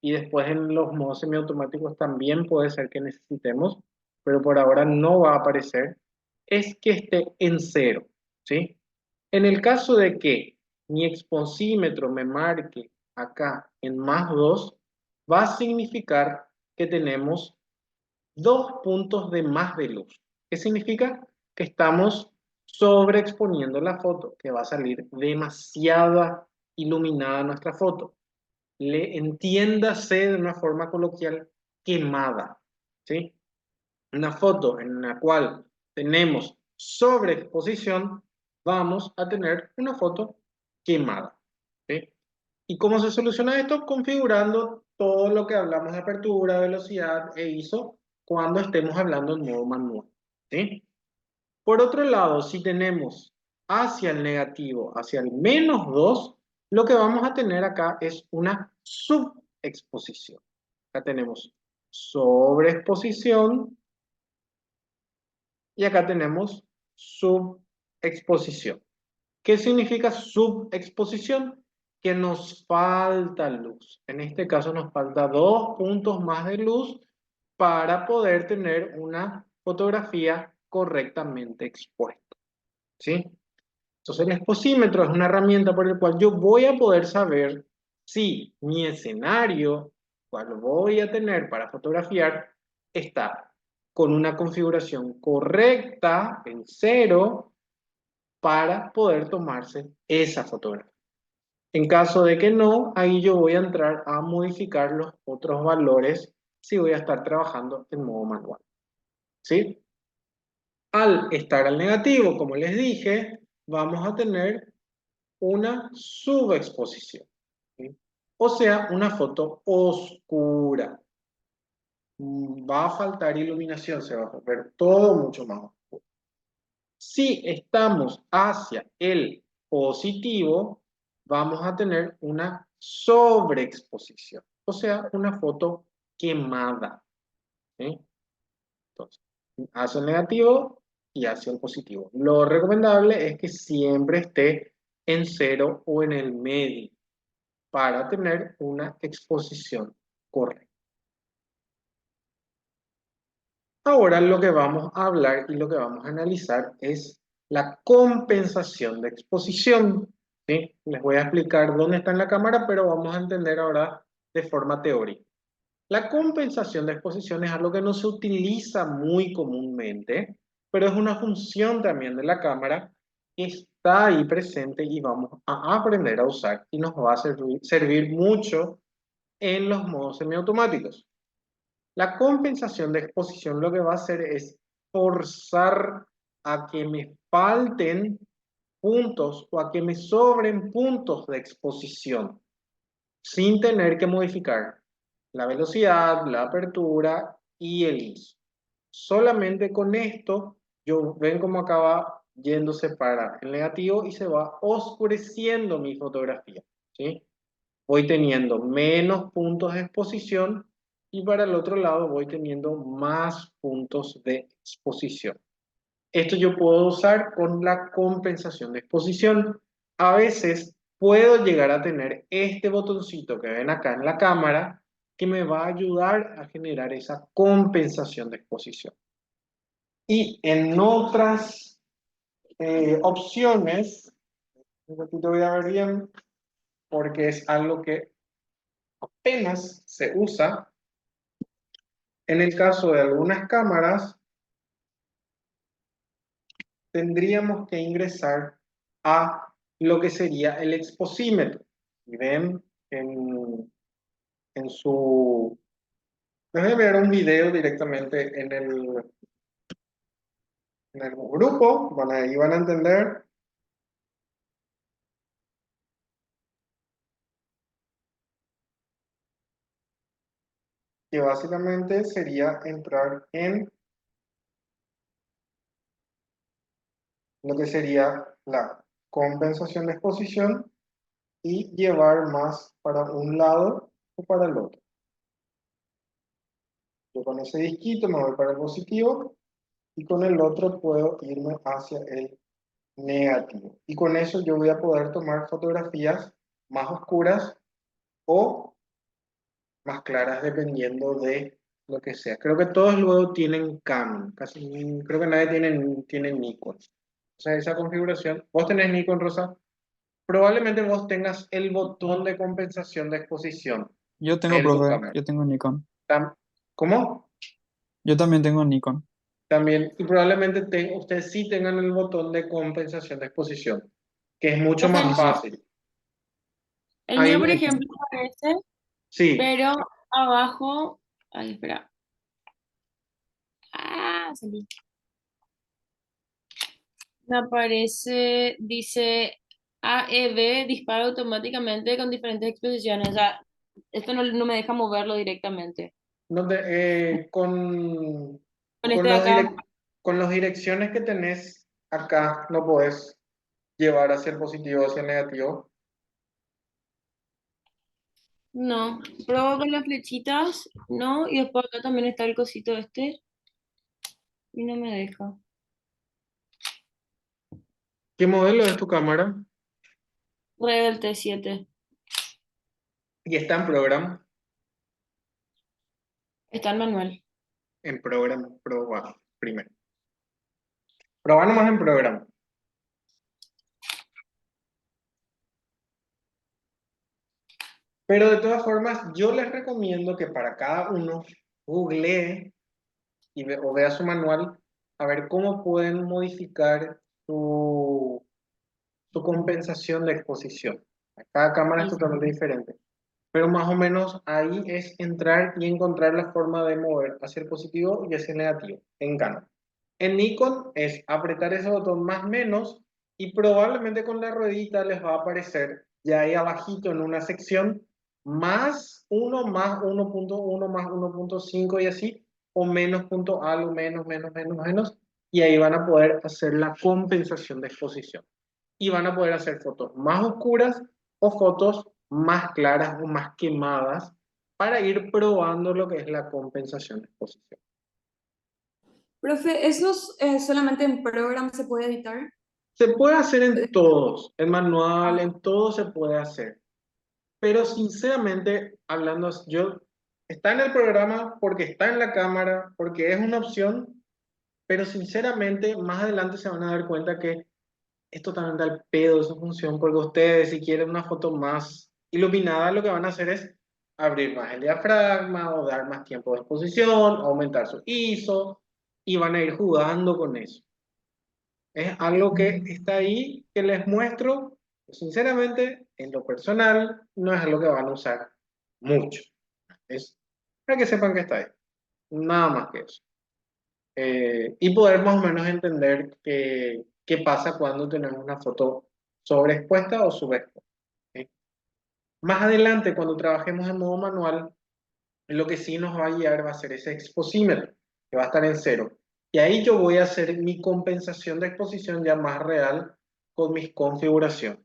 Y después en los modos semiautomáticos también puede ser que necesitemos, pero por ahora no va a aparecer es que esté en cero, ¿sí? En el caso de que mi exposímetro me marque acá en +2, va a significar que tenemos 2 puntos de más de luz. ¿Qué significa? Que estamos sobreexponiendo la foto, que va a salir demasiado iluminada nuestra foto. Entiéndase de una forma coloquial, quemada, ¿sí? Una foto en la cual tenemos sobreexposición, vamos a tener una foto quemada, ¿sí? ¿Y cómo se soluciona esto? Configurando todo lo que hablamos de apertura, velocidad e ISO cuando estemos hablando en modo manual, ¿sí? Por otro lado, si tenemos hacia el negativo, hacia el -2, lo que vamos a tener acá es una subexposición. Acá tenemos sobreexposición y acá tenemos subexposición. ¿Qué significa subexposición? Que nos falta luz. En este caso nos falta 2 puntos más de luz para poder tener una fotografía correctamente expuesta, ¿sí? Entonces el exposímetro es una herramienta por la cual yo voy a poder saber si mi escenario, cual voy a tener para fotografiar, está con una configuración correcta en cero para poder tomarse esa fotografía. En caso de que no, ahí yo voy a entrar a modificar los otros valores si voy a estar trabajando en modo manual, ¿sí? Al estar al negativo, como les dije, vamos a tener una subexposición, ¿sí? O sea, una foto oscura. Va a faltar iluminación, se va a ver todo mucho más oscuro. Si estamos hacia el positivo, vamos a tener una sobreexposición, o sea, una foto quemada, ¿sí? Entonces, hacia el negativo y hacia el positivo. Lo recomendable es que siempre esté en cero o en el medio para tener una exposición correcta. Ahora lo que vamos a hablar y lo que vamos a analizar es la compensación de exposición, ¿sí? Les voy a explicar dónde está en la cámara, pero vamos a entender ahora de forma teórica. La compensación de exposición es algo que no se utiliza muy comúnmente, pero es una función también de la cámara que está ahí presente y vamos a aprender a usar y nos va a servir mucho en los modos semiautomáticos. La compensación de exposición lo que va a hacer es forzar a que me falten puntos o a que me sobren puntos de exposición sin tener que modificar la velocidad, la apertura y el ISO. Solamente con esto, ven cómo acaba yéndose para el negativo y se va oscureciendo mi fotografía, ¿sí? Voy teniendo menos puntos de exposición y para el otro lado voy teniendo más puntos de exposición. Esto yo puedo usar con la compensación de exposición. A veces puedo llegar a tener este botoncito que ven acá en la cámara que me va a ayudar a generar esa compensación de exposición. Y en otras opciones, aquí te voy a ver bien porque es algo que apenas se usa. En el caso de algunas cámaras, tendríamos que ingresar a lo que sería el exposímetro. Y ven en su... Les voy a enviar un video directamente en el grupo, ahí van a entender. Que básicamente sería entrar en lo que sería la compensación de exposición y llevar más para un lado o para el otro. Yo con ese disquito me voy para el positivo y con el otro puedo irme hacia el negativo. Y con eso yo voy a poder tomar fotografías más oscuras o más claras dependiendo de lo que sea. Creo que todos luego tienen Canon, casi, creo que nadie tiene Nikon. O sea, esa configuración, vos tenés Nikon, Rosa, probablemente vos tengas el botón de compensación de exposición Yo tengo, en tu profe, cámara. yo tengo Nikon. ¿Cómo? Yo también tengo Nikon. También, y probablemente ustedes sí tengan el botón de compensación de exposición, que es mucho Profe, más fácil. el Ahí, mío, por ejemplo, aparece, sí, pero abajo, ay, espera, salí. Me aparece, dice AEB, dispara automáticamente con diferentes exposiciones. O sea, esto no me deja moverlo directamente. con, Con este de acá, con las direcciones que tenés acá, no podés llevar hacia el positivo o hacia el negativo. no. Pruebo con las flechitas, no. Y después acá también está el cosito este. Y no me deja. ¿Qué modelo es tu cámara? Rebel T7. Y está en programa. Está en manual. En programa, probar primero. Probar nomás en programa. Pero de todas formas, yo les recomiendo que para cada uno googlee o vea su manual a ver cómo pueden modificar su compensación de exposición. Cada cámara es Sí, totalmente diferente. Pero más o menos ahí es entrar y encontrar la forma de mover hacia el positivo y hacia el negativo en Canon. En Nikon es apretar ese botón más menos y probablemente con la ruedita les va a aparecer ya ahí abajito en una sección más 1 más 1.1 más 1.5 y así, o menos punto algo, menos, menos, menos, menos, y ahí van a poder hacer la compensación de exposición. Y van a poder hacer fotos más oscuras o fotos más claras o más quemadas para ir probando lo que es la compensación de exposición. Profe, ¿esos solamente en programa se puede editar? Se puede hacer en todos, en manual, Ah, en todo se puede hacer. Pero sinceramente, hablando, yo está en el programa porque está en la cámara, porque es una opción, pero sinceramente más adelante se van a dar cuenta que es totalmente al pedo esa función, porque ustedes si quieren una foto más iluminada, lo que van a hacer es abrir más el diafragma o dar más tiempo de exposición, aumentar su ISO y van a ir jugando con eso. Es algo que está ahí, que les muestro, sinceramente, en lo personal, no es algo que van a usar mucho. Es para que sepan que está ahí. Nada más que eso. Y poder más o menos entender qué pasa cuando tenemos una foto sobreexpuesta o subexpuesta. ¿Sí? Más adelante, cuando trabajemos en modo manual, lo que sí nos va a guiar va a ser ese exposímetro, que va a estar en cero. Y ahí yo voy a hacer mi compensación de exposición ya más real con mis configuraciones,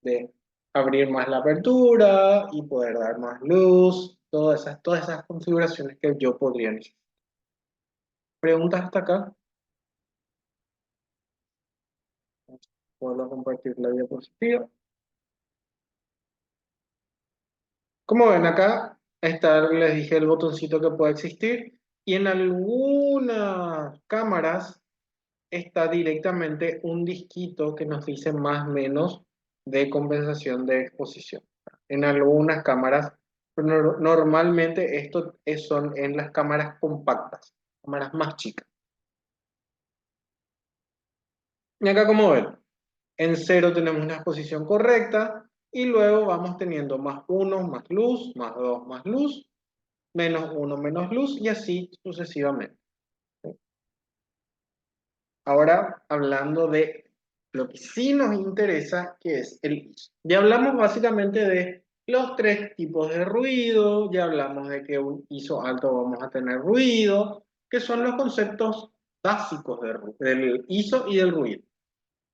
de abrir más la apertura y poder dar más luz, todas esas configuraciones que yo podría necesitar. ¿Preguntas hasta acá? Puedo compartir la diapositiva. Como ven acá, les dije el botoncito que puede existir y en algunas cámaras está directamente un disquito que nos dice más o menos de compensación de exposición. En algunas cámaras, pero normalmente esto son en las cámaras compactas, cámaras más chicas. Y acá como ven, en cero tenemos una exposición correcta y luego vamos teniendo más 1 más luz, más 2 más luz, menos 1 menos luz y así sucesivamente. Ahora hablando de lo que sí nos interesa, que es el ISO. Ya hablamos básicamente de los tres tipos de ruido, ya hablamos de que un ISO alto vamos a tener ruido, que son los conceptos básicos del ISO y del ruido.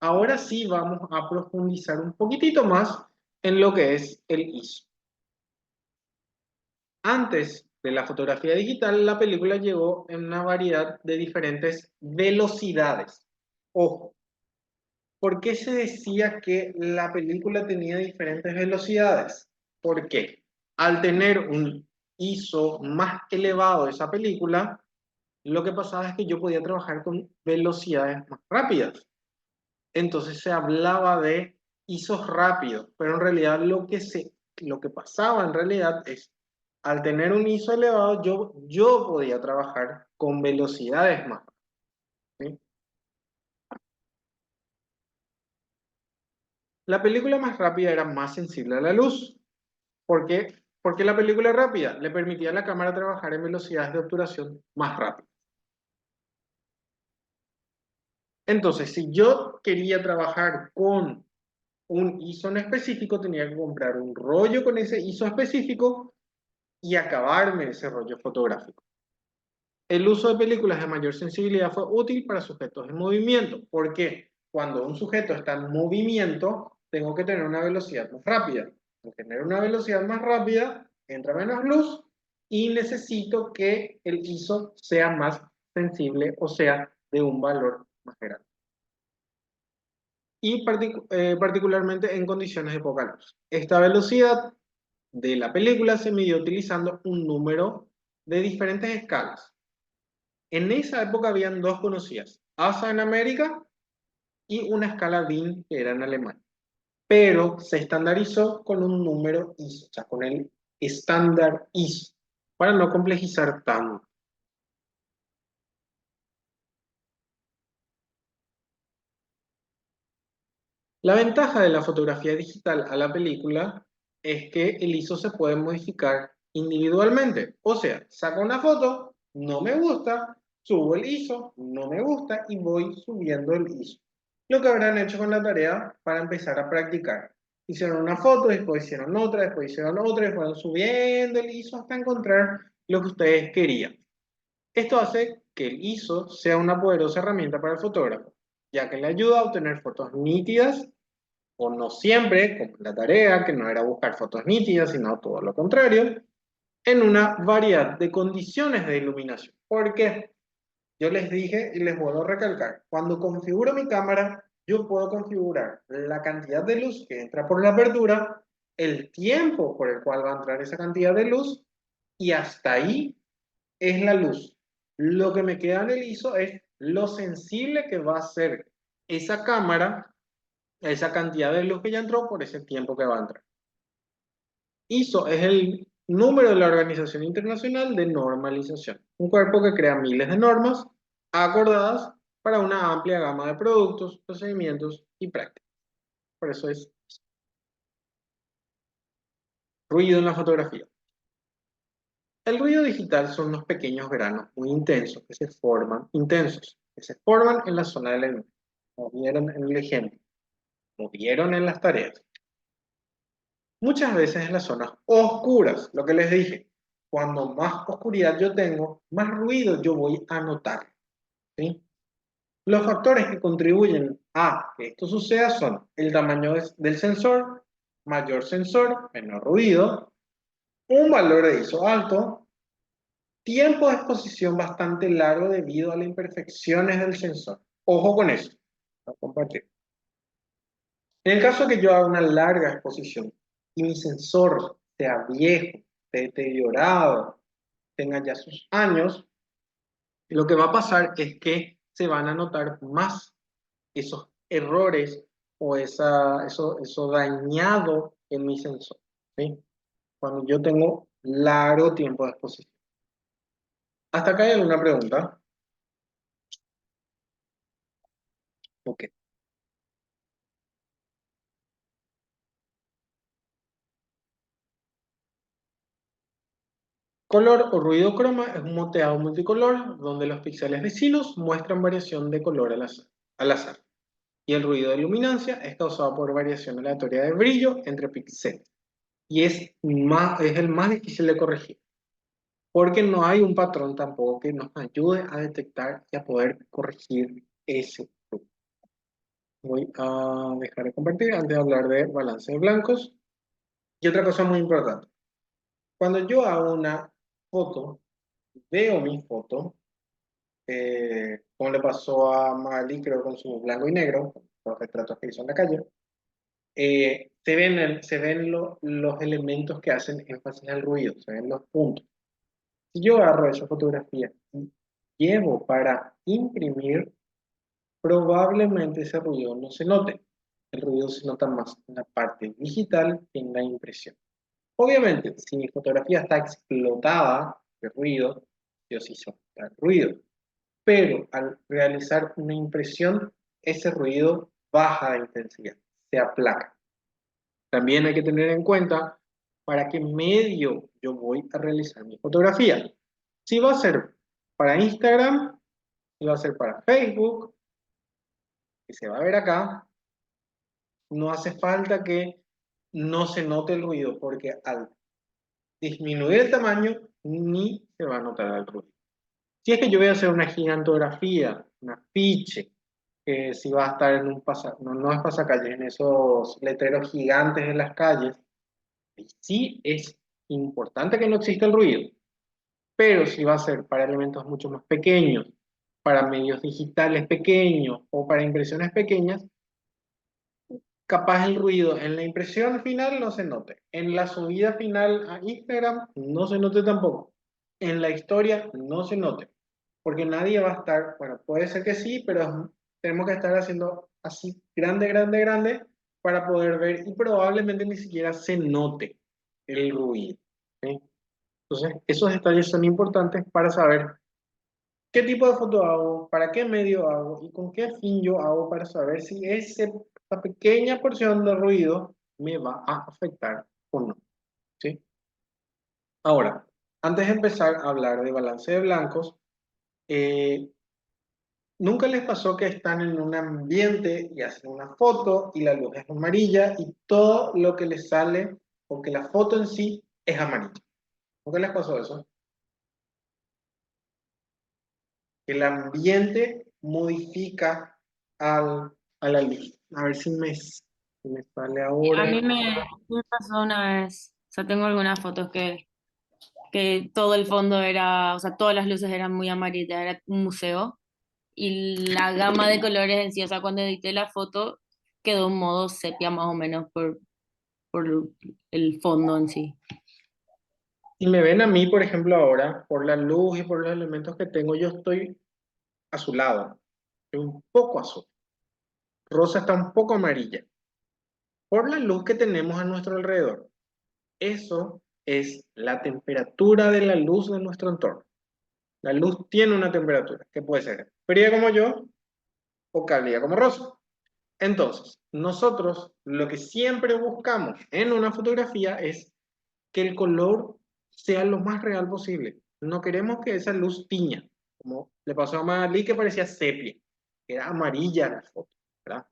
Ahora sí vamos a profundizar un poquitito más en lo que es el ISO. Antes de la fotografía digital, la película llegó en una variedad de diferentes velocidades. Ojo, ¿por qué se decía que la película tenía diferentes velocidades? Porque al tener un ISO más elevado de esa película, lo que pasaba es que yo podía trabajar con velocidades más rápidas. Entonces se hablaba de ISOs rápidos, pero en realidad lo que pasaba en realidad es, al tener un ISO elevado, yo podía trabajar con velocidades más rápidas, ¿sí? La película más rápida era más sensible a la luz. ¿Por qué? Porque la película rápida le permitía a la cámara trabajar en velocidades de obturación más rápidas. Entonces, si yo quería trabajar con un ISO en específico, tenía que comprar un rollo con ese ISO específico y acabarme ese rollo fotográfico. El uso de películas de mayor sensibilidad fue útil para sujetos en movimiento. ¿Por qué? Cuando un sujeto está en movimiento, tengo que tener una velocidad más rápida. Al tener una velocidad más rápida, entra menos luz y necesito que el ISO sea más sensible, o sea, de un valor más grande. Y particularmente en condiciones de poca luz. Esta velocidad de la película se midió utilizando un número de diferentes escalas. En esa época habían dos conocidas, ASA en América y una escala DIN que era en Alemania. Pero se estandarizó con un número ISO, o sea, con el estándar ISO, para no complejizar tanto. La ventaja de la fotografía digital a la película es que el ISO se puede modificar individualmente. O sea, saco una foto, no me gusta, subo el ISO, no me gusta y voy subiendo el ISO. Lo que habrán hecho con la tarea para empezar a practicar. Hicieron una foto, después hicieron otra, después hicieron otra y fueron subiendo el ISO hasta encontrar lo que ustedes querían. Esto hace que el ISO sea una poderosa herramienta para el fotógrafo, ya que le ayuda a obtener fotos nítidas o no siempre, como la tarea, que no era buscar fotos nítidas, sino todo lo contrario, en una variedad de condiciones de iluminación. Porque yo les dije y les vuelvo a recalcar, cuando configuro mi cámara, yo puedo configurar la cantidad de luz que entra por la apertura, el tiempo por el cual va a entrar esa cantidad de luz, y hasta ahí es la luz. Lo que me queda en el ISO es lo sensible que va a ser esa cámara, esa cantidad de luz que ya entró por ese tiempo que va a entrar. ISO es el número de la Organización Internacional de Normalización, un cuerpo que crea miles de normas acordadas para una amplia gama de productos, procedimientos y prácticas. Por eso es ruido en la fotografía. El ruido digital son unos pequeños granos muy intensos que se forman en la zona de la imagen, como vieron en el ejemplo, como vieron en las tareas. Muchas veces en las zonas oscuras, lo que les dije, cuando más oscuridad yo tengo, más ruido yo voy a notar, ¿sí? Los factores que contribuyen a que esto suceda son el tamaño del sensor, mayor sensor, menor ruido, un valor de ISO alto, tiempo de exposición bastante largo debido a las imperfecciones del sensor. Ojo con eso. Voy a compartir. En el caso que yo haga una larga exposición y mi sensor sea viejo, esté deteriorado, tenga ya sus años, lo que va a pasar es que se van a notar más esos errores o eso dañado en mi sensor, ¿sí? Cuando yo tengo largo tiempo de exposición. ¿Hasta acá hay alguna pregunta? Ok. Color o ruido croma es un moteado multicolor donde los píxeles vecinos muestran variación de color al azar. Y el ruido de luminancia es causado por variación aleatoria de brillo entre píxeles. Y es el más difícil de corregir, porque no hay un patrón tampoco que nos ayude a detectar y a poder corregir ese ruido. Voy a dejar de compartir antes de hablar de balance de blancos. Y otra cosa muy importante, cuando yo hago una foto, veo mi foto, como le pasó a Mali, creo, con su blanco y negro, los retratos que hizo en la calle, se ven los elementos que hacen énfasis al ruido, se ven los puntos. Si yo agarro esa fotografía y llevo para imprimir, probablemente ese ruido no se note. El ruido se nota más en la parte digital que en la impresión. Obviamente, si mi fotografía está explotada de ruido, yo sí se nota el ruido. Pero al realizar una impresión, ese ruido baja de intensidad, se aplaca. También hay que tener en cuenta para qué medio yo voy a realizar mi fotografía. Si va a ser para Instagram, si va a ser para Facebook, que se va a ver acá, no hace falta que no se note el ruido, porque al disminuir el tamaño, ni se va a notar el ruido. Si es que yo voy a hacer una gigantografía, un afiche, que si va a estar en un no, no es pasacalles, en esos letreros gigantes en las calles, sí es importante que no exista el ruido, pero si va a ser para elementos mucho más pequeños, para medios digitales pequeños o para impresiones pequeñas, capaz el ruido en la impresión final no se note. En la subida final a Instagram no se note tampoco. En la historia no se note. Porque nadie va a estar, bueno, puede ser que sí, pero tenemos que estar haciendo así grande, grande, grande para poder ver y probablemente ni siquiera se note el ruido. ¿Sí? Entonces, esos detalles son importantes para saber qué tipo de foto hago, para qué medio hago y con qué fin yo hago para saber si esa pequeña porción de ruido me va a afectar o no. ¿Sí? Ahora, antes de empezar a hablar de balance de blancos, eh, ¿nunca les pasó que están en un ambiente y hacen una foto y la luz es amarilla y todo lo que les sale, porque la foto en sí es amarilla? ¿Nunca les pasó eso? El ambiente modifica a la luz. A ver si me sale A ahora. me pasó una vez, o sea, tengo algunas fotos que todo el fondo era, o sea, todas las luces eran muy amarillas, era un museo, y la gama de colores en sí, o sea, cuando edité la foto, quedó en modo sepia más o menos por el fondo en sí. Si me ven a mí, por ejemplo, ahora, por la luz y por los elementos que tengo, yo estoy azulado, estoy un poco azul. Rosa está un poco amarilla. Por la luz que tenemos a nuestro alrededor. Eso es la temperatura de la luz de nuestro entorno. La luz tiene una temperatura que puede ser fría como yo o cálida como Rosa. Entonces, nosotros lo que siempre buscamos en una fotografía es que el color sea lo más real posible. No queremos que esa luz tiña, como le pasó a Mali que parecía sepia, que era amarilla la foto, ¿verdad?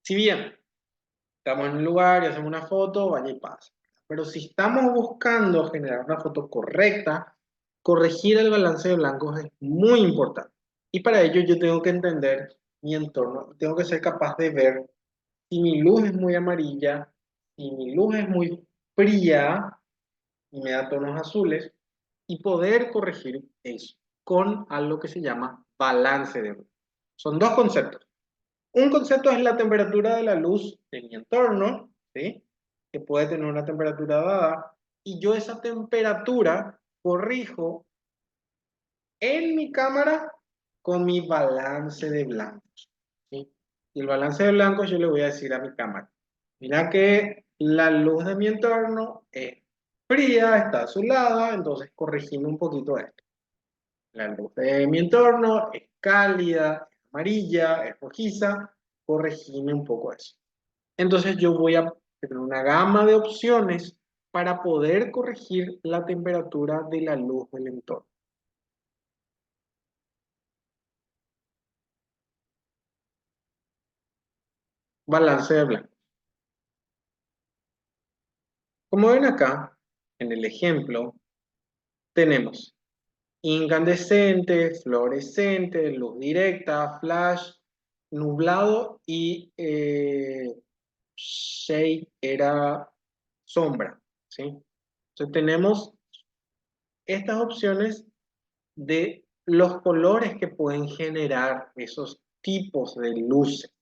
Si bien estamos en un lugar y hacemos una foto, vaya y pasa. Pero si estamos buscando generar una foto correcta, corregir el balance de blancos es muy importante. Y para ello yo tengo que entender mi entorno, tengo que ser capaz de ver si mi luz es muy amarilla, si mi luz es muy fría y me da tonos azules, y poder corregir eso con algo que se llama balance de luz. Son dos conceptos. Un concepto es la temperatura de la luz de mi entorno, ¿sí? Que puede tener una temperatura dada, y yo esa temperatura corrijo en mi cámara con mi balance de blancos, ¿sí? Y el balance de blancos yo le voy a decir a mi cámara, mira que la luz de mi entorno es fría, está azulada, entonces corregime un poquito esto. La luz de mi entorno es cálida, es amarilla, es rojiza, corregime un poco eso. Entonces yo voy a tener una gama de opciones para poder corregir la temperatura de la luz del entorno. Balance de blanco. Como ven acá, en el ejemplo, tenemos incandescente, fluorescente, luz directa, flash, nublado y shade era sombra, ¿sí? Entonces tenemos estas opciones de los colores que pueden generar esos tipos de luces,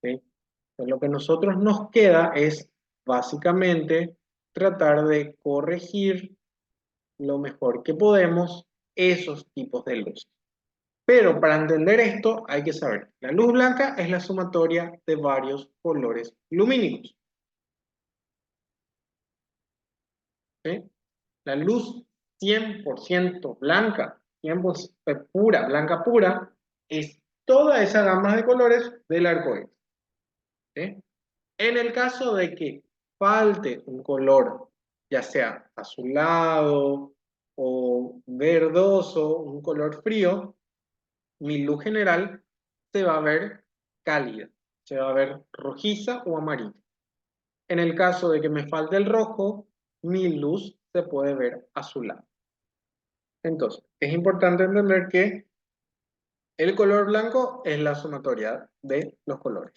¿sí? Entonces, lo que nosotros nos queda es básicamente tratar de corregir lo mejor que podemos esos tipos de luz. Pero para entender esto hay que saber, la luz blanca es la sumatoria de varios colores lumínicos. ¿Sí? La luz 100% blanca, 100% pura, blanca pura, es toda esa gama de colores del arco iris. ¿Sí? En el caso de que falte un color, ya sea azulado o verdoso, un color frío, mi luz general se va a ver cálida, se va a ver rojiza o amarilla. En el caso de que me falte el rojo, mi luz se puede ver azulada. Entonces, es importante entender que el color blanco es la sumatoria de los colores.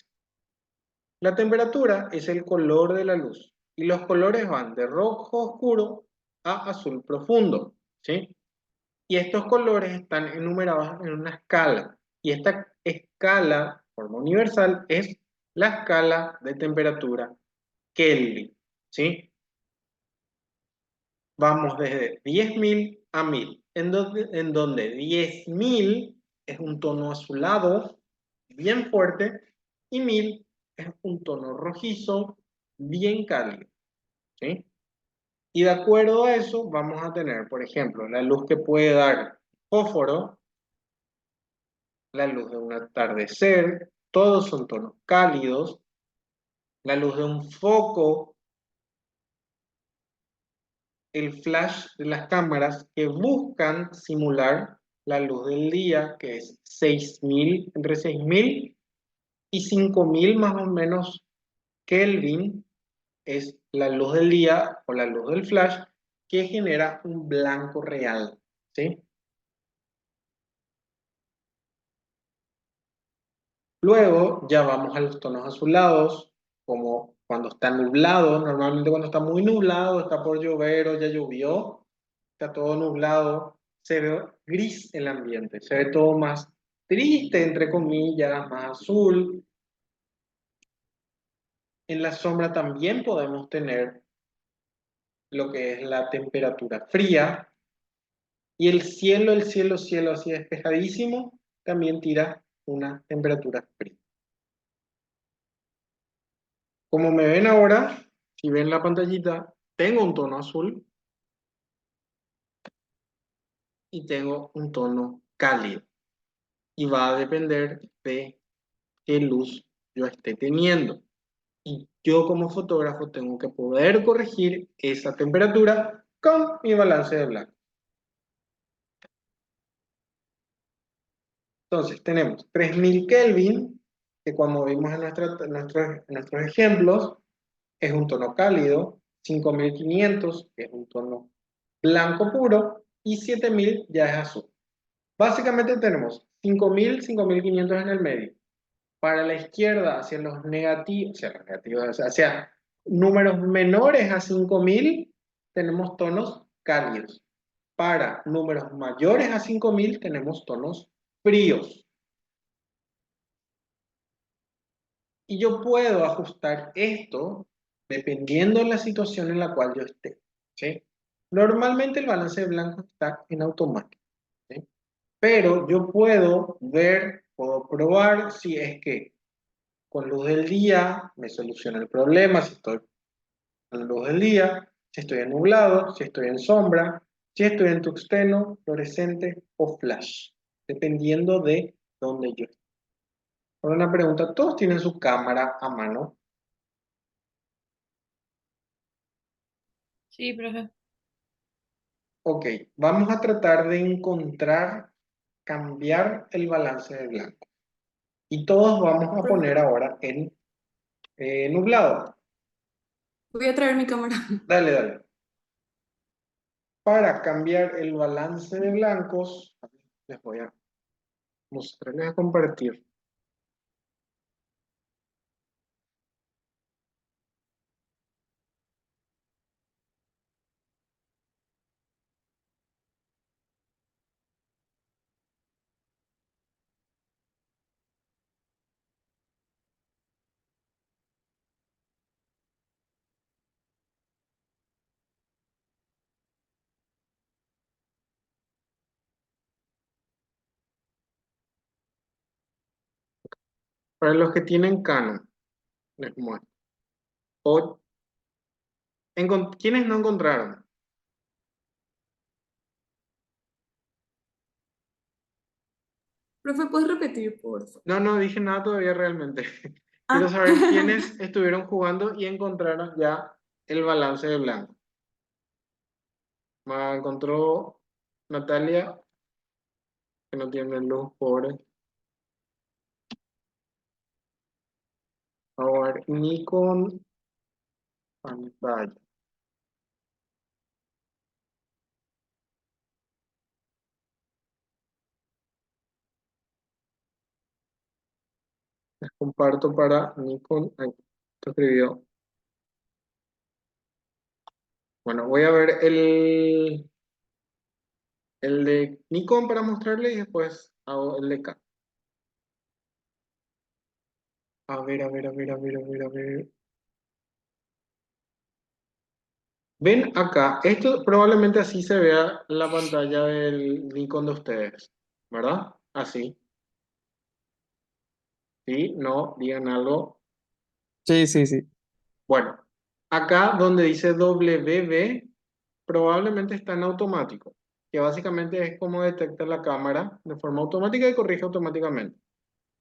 La temperatura es el color de la luz y los colores van de rojo oscuro a azul profundo, ¿sí? Y estos colores están enumerados en una escala. Y esta escala, forma universal, es la escala de temperatura Kelvin, ¿sí? Vamos desde 10.000 a 1000, en donde 10.000 es un tono azulado, bien fuerte, y 1000 es un tono rojizo, bien cálido, ¿sí? Y de acuerdo a eso, vamos a tener, por ejemplo, la luz que puede dar fósforo, la luz de un atardecer, todos son tonos cálidos, la luz de un foco, el flash de las cámaras que buscan simular la luz del día, que es 6.000, entre 6.000 y 5.000 más o menos Kelvin, es la luz del día o la luz del flash que genera un blanco real, ¿sí? Luego ya vamos a los tonos azulados, como cuando está nublado, normalmente cuando está muy nublado, está por llover o ya llovió, está todo nublado, se ve gris el ambiente, se ve todo más triste, entre comillas, más azul. En la sombra también podemos tener lo que es la temperatura fría y el cielo así despejadísimo, también tira una temperatura fría. Como me ven ahora, si ven la pantallita, tengo un tono azul y tengo un tono cálido. Y va a depender de qué luz yo esté teniendo. Y yo como fotógrafo tengo que poder corregir esa temperatura con mi balance de blanco. Entonces tenemos 3000 Kelvin, que como vimos en nuestros ejemplos, es un tono cálido, 5500, que es un tono blanco puro, y 7000 ya es azul. Básicamente tenemos 5000, 5500 en el medio. Para la izquierda, hacia números menores a 5000, tenemos tonos cálidos. Para números mayores a 5000, tenemos tonos fríos. Y yo puedo ajustar esto dependiendo de la situación en la cual yo esté, ¿sí? Normalmente el balance de blanco está en automático, ¿sí? Pero yo puedo probar si es que con luz del día me soluciona el problema, si estoy con luz del día, si estoy en nublado, si estoy en sombra, si estoy en tuxteno, fluorescente o flash, dependiendo de dónde yo esté. Ahora una pregunta, ¿todos tienen su cámara a mano? Sí, profe. Ok, vamos a tratar de cambiar el balance de blanco. Y todos vamos a poner ahora en nublado. Voy a traer mi cámara. Dale, dale. Para cambiar el balance de blancos, les voy a mostrar, les voy a compartir. Para los que tienen Canon, les muestro. O, ¿quiénes no encontraron? Profe, ¿puedes repetir, por favor? No, no dije nada todavía realmente. Quiero Ah, saber quiénes estuvieron jugando y encontraron ya el balance de blanco. Encontró Natalia, que no tiene luz, pobre. A ver, Nikon, pantalla. Les comparto para Nikon. Ahí, esto escribió. Bueno, voy a ver el de Nikon para mostrarle y después hago el de Canon. A ver, a ver, a ver, a ver, a ver, a ver. Ven acá, esto probablemente así se vea la pantalla del Nikon de ustedes, ¿verdad? Así. Sí, no, digan algo. Sí, sí, sí. Bueno, acá donde dice WB, probablemente está en automático, que básicamente es como detecta la cámara de forma automática y corrige automáticamente.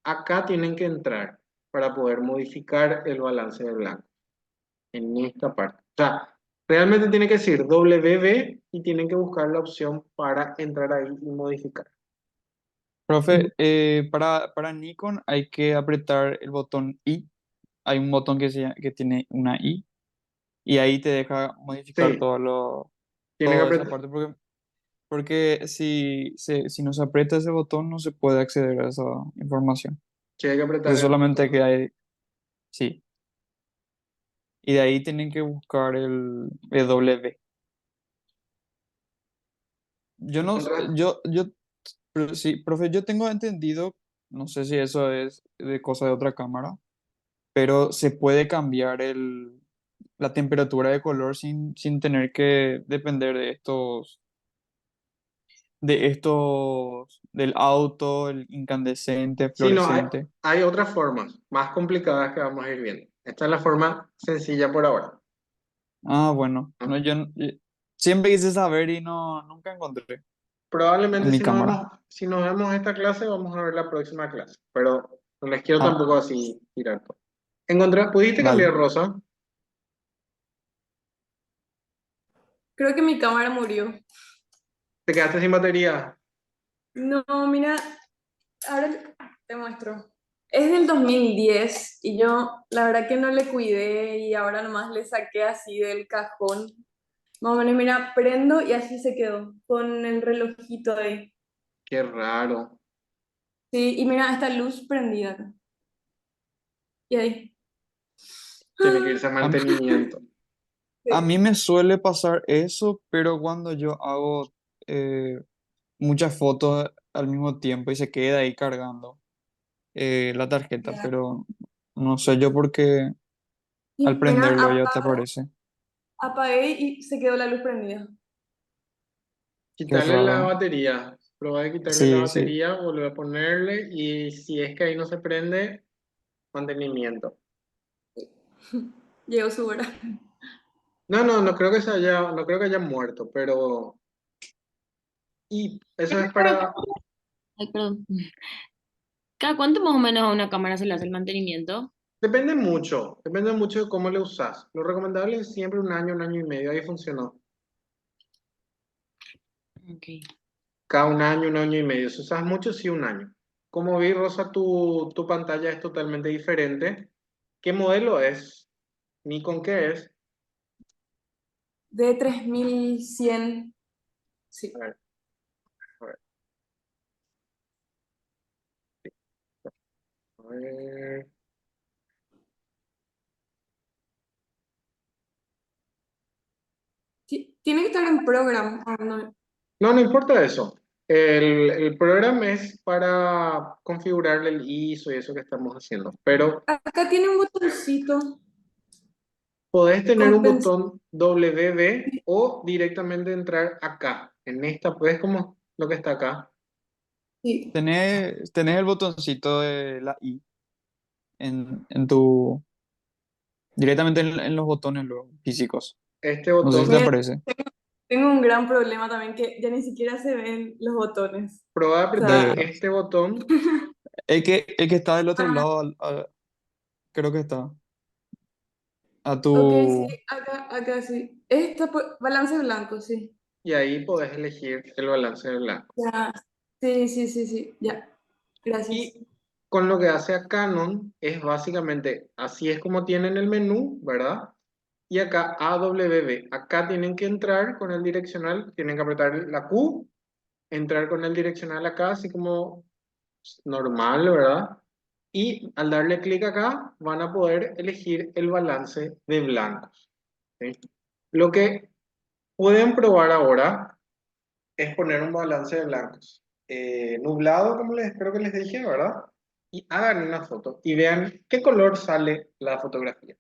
Acá tienen que entrar para poder modificar el balance de blanco en esta parte. O sea, realmente tiene que decir WB y tienen que buscar la opción para entrar ahí y modificar. Profe, para Nikon hay que apretar el botón I. Hay un botón que tiene una I y ahí te deja modificar Sí, tienen que toda esa apretar, parte porque si no se aprieta ese botón no se puede acceder a esa información. sí, hay que apretar Entonces el solamente que botón. hay, sí. Y de ahí tienen que buscar el W. Yo no, pero sí, profe, yo tengo entendido, no sé si eso es de cosa de otra cámara, pero se puede cambiar la temperatura de color sin tener que depender del auto, el incandescente, Sí, no, fluorescente. hay otras formas más complicadas que vamos a ir viendo. Esta es la forma sencilla por ahora. Ah, bueno, no, ¿No? siempre quise saber y nunca encontré en Probablemente mi cámara. si nos vemos esta clase, vamos a ver la próxima clase, pero no les quiero Ah, tampoco así tirar todo. ¿Pudiste cambiar dale. Rosa? creo que mi cámara murió. ¿Te quedaste sin batería? No, mira, ahora te muestro. Es del 2010 y yo la verdad que no le cuidé y ahora nomás le saqué así del cajón. Más o menos, mira, prendo y así se quedó, con el relojito ahí. Qué raro. Sí, y mira, esta luz prendida acá. Y ahí. Tiene que irse a A, mantenimiento. a Sí, mí me suele pasar eso, pero cuando yo hago eh, muchas fotos al mismo tiempo y se queda ahí cargando la tarjeta, ya. pero no sé yo por qué Y al mira, prenderlo ya te aparece. apagué y se quedó la luz prendida. Qué Quitarle la raro. batería. Probar de quitarle la Sí, sí, batería, volver a ponerle y si es que ahí no se prende, mantenimiento. Llegó su hora. No, no, no creo que haya muerto, pero y eso es Pero para, ay, perdón. ¿Cada cuánto más o menos a una cámara se le hace el mantenimiento? depende mucho de cómo le usas. Lo recomendable es siempre un año y medio, ahí funcionó. Ok. Cada un año y medio. Si usas mucho, sí, un año. Como vi, Rosa, tu pantalla es totalmente diferente. ¿Qué modelo es? ¿Nikon qué es? De 3100. A Sí. ver, a ver, a ver. Tiene que estar en program. Ah, no. No, no importa eso. El programa es para configurarle el ISO y eso que estamos haciendo. Pero Acá tiene un botoncito. podés tener un Compensa. botón WB o directamente entrar acá, en esta, ¿ves como lo que está acá? Sí. tenés el botoncito de la I. en tu, directamente en los botones luego, físicos. Este No sé si te botón, Mira, aparece. tengo un gran problema también que ya ni siquiera se ven los botones. prueba a O sea, apretar De, este botón el que está del otro ah, lado, creo que está. A ok, sí, tu, acá sí. Balance blanco, sí. y ahí podés elegir el balance de blanco. Ya. Sí, sí, sí, sí, ya. Gracias. Y con lo que hace a Canon es básicamente, así es como tienen el menú, ¿verdad? Y acá AWB, acá tienen que entrar con el direccional, tienen que apretar la Q, entrar con el direccional acá, así como normal, ¿verdad? Y al darle clic acá, van a poder elegir el balance de blancos. ¿Sí? Lo que pueden probar ahora es poner un balance de blancos. Nublado, como les creo que les dije, ¿verdad? Y hagan una foto y vean qué color sale la fotografía.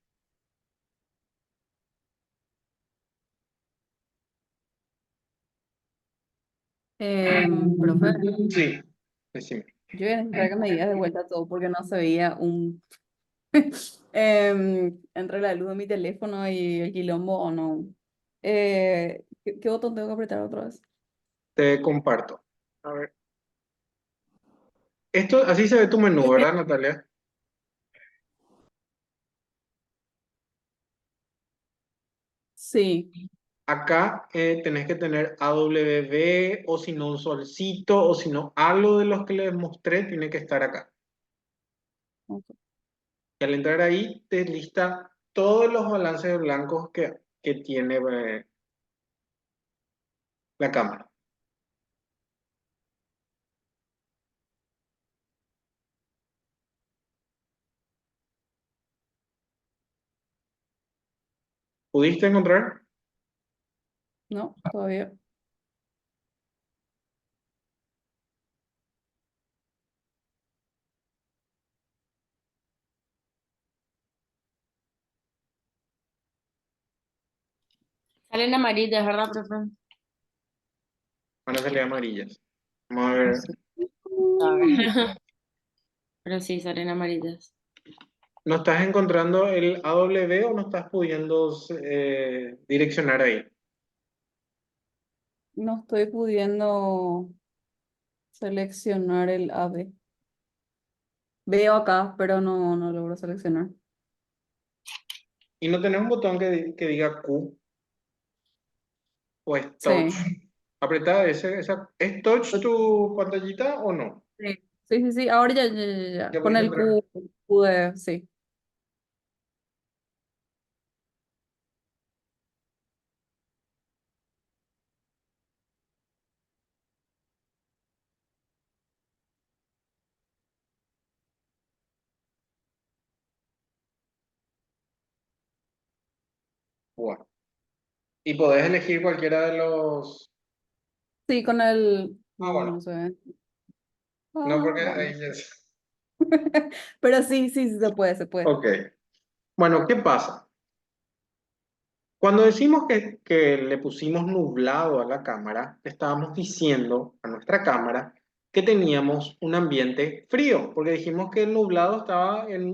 Profe, Sí, decime. yo voy a necesitar que me digas de vuelta todo porque no se veía un entre la luz de mi teléfono y el quilombo o no. ¿Qué botón tengo que apretar otra vez? Te comparto. A ver. Esto, así se ve tu menú, ¿verdad, Natalia? Sí. Acá tenés que tener AWB o si no un solcito o si no algo de los que les mostré tiene que estar acá. Ok. Y al entrar ahí te lista todos los balances de blancos que tiene la cámara. ¿Pudiste encontrar? No, todavía. Salen amarillas, ¿verdad, profe? Van a salir amarillas. Vamos a ver. Sí. A ver. Pero sí, salen amarillas. ¿No estás encontrando el AW o no estás pudiendo direccionar ahí? No estoy pudiendo seleccionar el ave. Veo acá, pero no logro seleccionar. Y no tenés un botón que diga Q o es touch. Sí. Apretá ¿Es touch tu pantallita o no? Sí, sí, sí, sí. Ahora ya. Ya Con pudiste el entrar. Q pude, sí. Bueno. Y podés elegir cualquiera de los. Sí, con el. Ah, No, no bueno. se ve. No, Ah, porque bueno. ahí es. Pero sí, sí, sí se puede, se puede. Ok. Bueno, ¿qué pasa? Cuando decimos que le pusimos nublado a la cámara, estábamos diciendo a nuestra cámara que teníamos un ambiente frío, porque dijimos que el nublado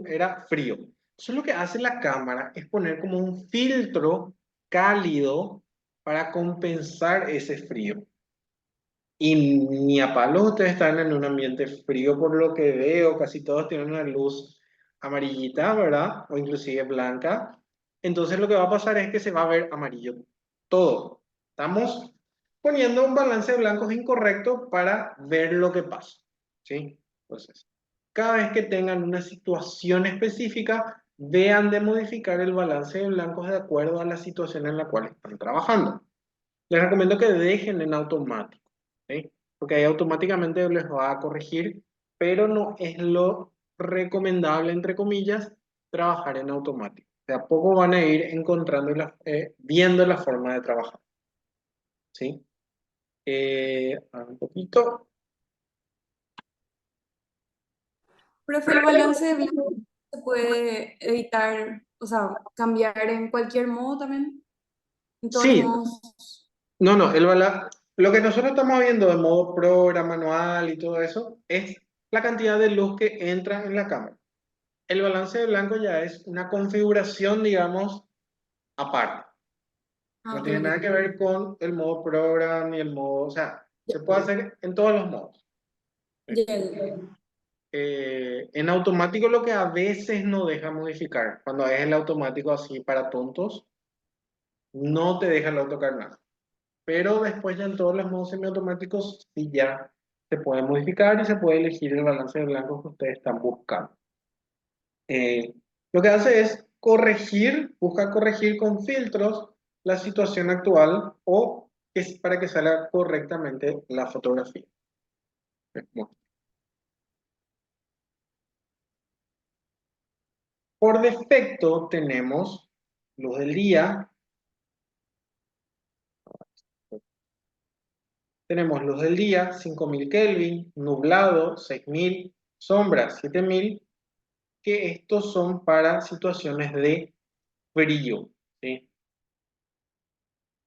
era frío. Entonces lo que hace la cámara es poner como un filtro cálido para compensar ese frío. Y ni a palos ustedes están en un ambiente frío por lo que veo, casi todos tienen una luz amarillita, ¿verdad? O inclusive blanca. Entonces lo que va a pasar es que se va a ver amarillo todo. Estamos poniendo un balance de blancos incorrecto para ver lo que pasa, ¿sí? Entonces, cada vez que tengan una situación específica, vean de modificar el balance de blancos de acuerdo a la situación en la cual están trabajando. Les recomiendo que dejen en automático, ¿sí? Porque ahí automáticamente les va a corregir, pero no es lo recomendable, entre comillas, trabajar en automático. De a poco van a ir encontrando viendo la forma de trabajar, ¿sí? Un poquito. Profe, el balance de blanco se puede editar, o sea, cambiar en cualquier modo también, en todos los Sí, modos. no, no, lo que nosotros estamos viendo de modo programa manual y todo eso es la cantidad de luz que entra en la cámara. El balance de blanco ya es una configuración, digamos, aparte. Ah, No ok, tiene nada que ver con el modo program ni el modo, o sea, se puede hacer en todos los modos. ya, ya. En automático lo que a veces no deja modificar, cuando es el automático así para tontos, no te deja el AutoCAD. Pero después ya en todos los modos semiautomáticos sí ya se puede modificar y se puede elegir el balance de blancos que ustedes están buscando. Lo que hace es corregir, busca corregir con filtros la situación actual o es para que salga correctamente la fotografía. Por defecto tenemos luz del día, tenemos luz del día, 5000 Kelvin, nublado, 6000, sombra, 7000, que estos son para situaciones de frío, ¿sí?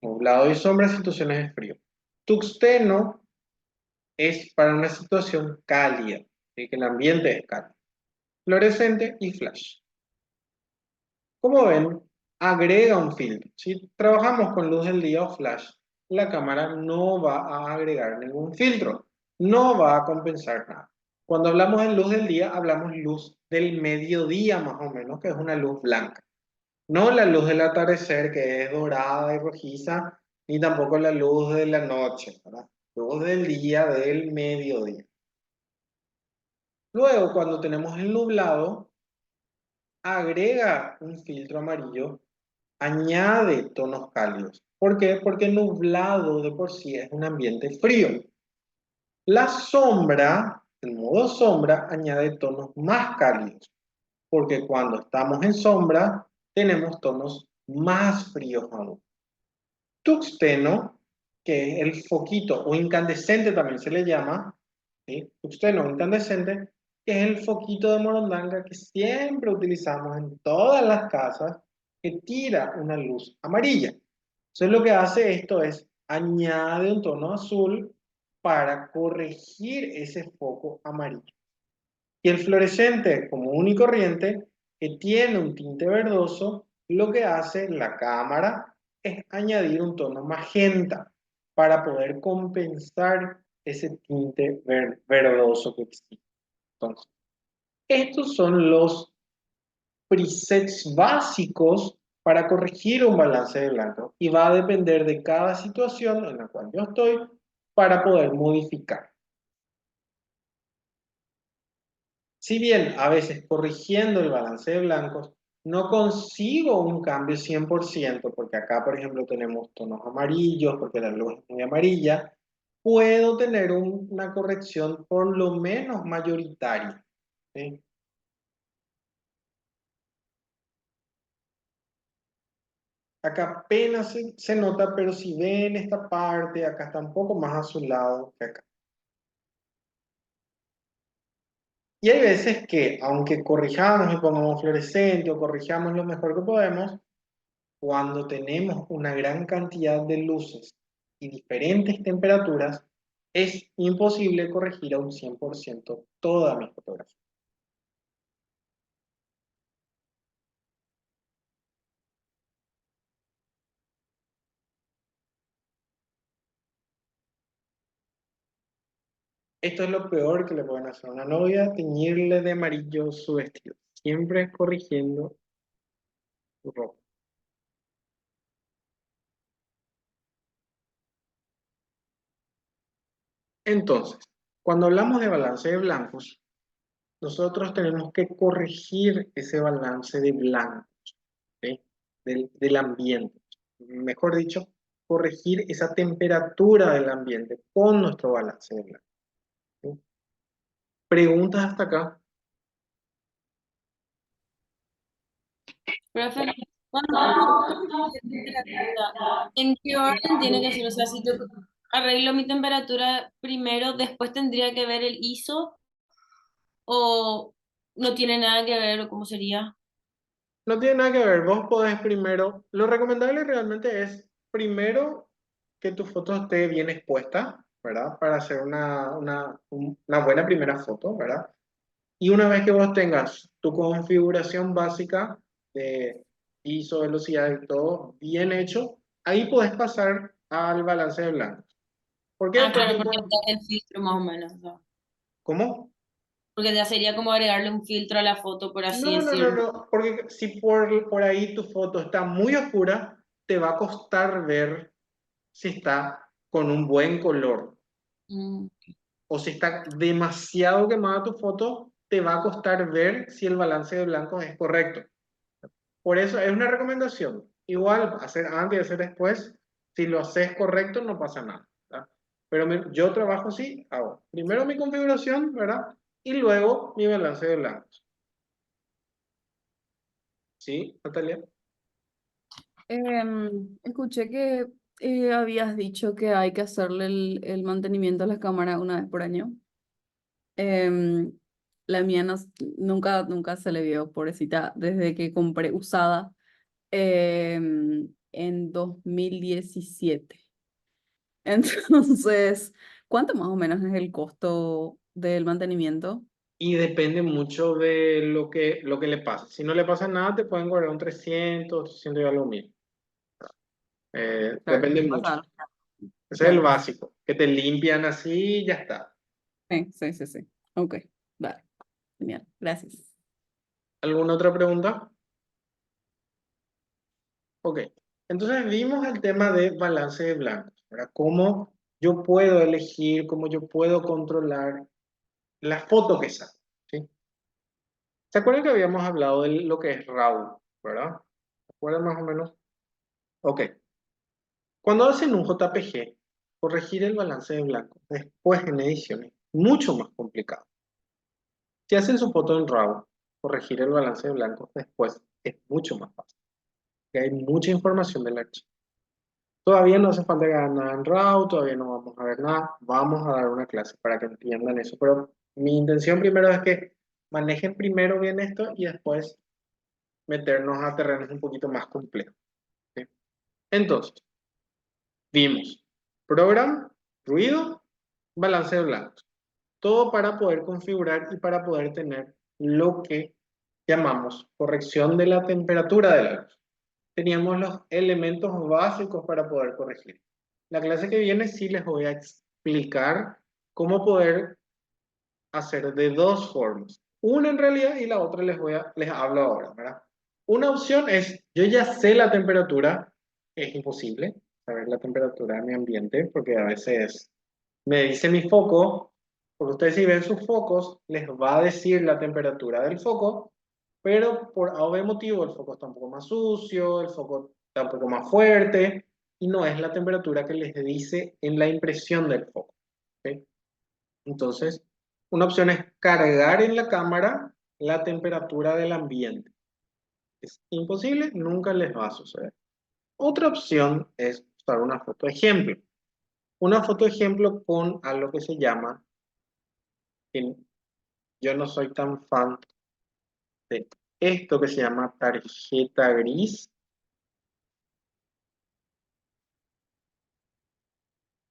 Nublado y sombra, situaciones de frío. Tuxteno es para una situación cálida, ¿sí? Que el ambiente es cálido. Fluorescente y flash. Como ven, agrega un filtro. Si trabajamos con luz del día o flash, la cámara no va a agregar ningún filtro, no va a compensar nada. Cuando hablamos de luz del día, hablamos luz del mediodía más o menos, que es una luz blanca. No la luz del atardecer, que es dorada y rojiza, ni tampoco la luz de la noche, ¿verdad? Luz del día, del mediodía. Luego, cuando tenemos el nublado, agrega un filtro amarillo, añade tonos cálidos. ¿Por qué? Porque nublado de por sí es un ambiente frío. La sombra, el modo sombra, añade tonos más cálidos, porque cuando estamos en sombra tenemos tonos más fríos aún. Tuxteno, que es el foquito o incandescente también se le llama, ¿sí? Tuxteno o incandescente, que es el foquito de morondanga que siempre utilizamos en todas las casas, que tira una luz amarilla. Entonces lo que hace esto es añade un tono azul para corregir ese foco amarillo. Y el fluorescente común y corriente, que tiene un tinte verdoso, lo que hace la cámara es añadir un tono magenta para poder compensar ese tinte verdoso que existe. Entonces, estos son los presets básicos para corregir un balance de blanco y va a depender de cada situación en la cual yo estoy para poder modificar. Si bien a veces corrigiendo el balance de blancos no consigo un cambio 100%, porque acá por ejemplo tenemos tonos amarillos, porque la luz es muy amarilla, puedo tener una corrección por lo menos mayoritaria, ¿sí? Acá apenas se nota, pero si ven esta parte, acá está un poco más azulado que acá. Y hay veces que, aunque corrijamos y pongamos fluorescente o corrijamos lo mejor que podemos, cuando tenemos una gran cantidad de luces y diferentes temperaturas, es imposible corregir a un 100% toda mi fotografía. Esto es lo peor que le pueden hacer a una novia, teñirle de amarillo su vestido. Siempre corrigiendo su ropa. Entonces, cuando hablamos de balance de blancos, nosotros tenemos que corregir ese balance de blancos, ¿sí? Del ambiente. Mejor dicho, corregir esa temperatura del ambiente con nuestro balance de blancos, ¿sí? ¿Preguntas hasta acá? Profe, cuando temperatura, ¿en qué orden tiene que ser? O sea, si yo arreglo mi temperatura primero, después tendría que ver el ISO o no tiene nada que ver o cómo sería. No tiene nada que ver, vos podés primero, lo recomendable realmente es primero que tu foto esté bien expuesta, ¿verdad? Para hacer una buena primera foto, ¿verdad? Y una vez que vos tengas tu configuración básica de ISO, velocidad y todo bien hecho, ahí podés pasar al balance de blancos. ¿Por qué? Ah, claro, Porque, porque ya el filtro más o menos, ¿no? ¿cómo? Porque ya sería como agregarle un filtro a la foto, por así decirlo. No, porque si por ahí tu foto está muy oscura, te va a costar ver si está con un buen color. Mm, O si está demasiado quemada tu foto, te va a costar ver si el balance de blancos es correcto. Por eso es una recomendación. Igual, hacer antes y hacer después, si lo haces correcto, no pasa nada, ¿verdad? Pero yo trabajo así, hago primero mi configuración, ¿verdad? Y luego mi balance de blancos. ¿Sí, Natalia? Escuché que habías dicho que hay que hacerle el mantenimiento a la cámara una vez por año. Em, la mía nunca se le vio, pobrecita, desde que compré usada en 2017. Entonces, ¿cuánto más o menos es el costo del mantenimiento? Y depende mucho de lo que le pasa. Si no le pasa nada, te pueden cobrar un 300 y algo mil. Claro, Depende no mucho. pasa nada. Ese es el Claro. básico, que te limpian así y ya está. Sí. Ok, vale. Genial, gracias. ¿Alguna otra pregunta? Ok. Entonces vimos el tema de balance de blancos, ¿verdad? Cómo yo puedo elegir, cómo yo puedo controlar la foto que saco, ¿sí? ¿Se acuerdan que habíamos hablado de lo que es RAW, ¿verdad? ¿Se acuerdan más o menos? Ok. Cuando hacen un JPG, corregir el balance de blancos después en edición es mucho más complicado. Si hacen su foto en RAW, corregir el balance de blancos después es mucho más fácil, que hay mucha información del archivo. Todavía no hace falta que hagan nada en RAW, todavía no vamos a ver nada, vamos a dar una clase para que entiendan eso, pero mi intención primero es que manejen primero bien esto y después meternos a terrenos un poquito más complejos, ¿sí? Entonces, vimos program, ruido, balance de blancos. Todo para poder configurar y para poder tener lo que llamamos corrección de la temperatura de la luz. Teníamos los elementos básicos para poder corregir. La clase que viene sí les voy a explicar cómo poder hacer de dos formas. Una en realidad y la otra les hablo ahora, ¿verdad? Una opción es, yo ya sé la temperatura, es imposible saber la temperatura de mi ambiente porque a veces me dice mi foco, porque ustedes si ven sus focos, les va a decir la temperatura del foco, pero por A o B motivo el foco está un poco más sucio, el foco está un poco más fuerte, y no es la temperatura que les dice en la impresión del foco, ¿ok? Entonces, una opción es cargar en la cámara la temperatura del ambiente. Es imposible, nunca les va a suceder. Otra opción es usar una foto ejemplo. Una foto ejemplo con algo que se llama, que yo no soy tan fan de esto que se llama tarjeta gris,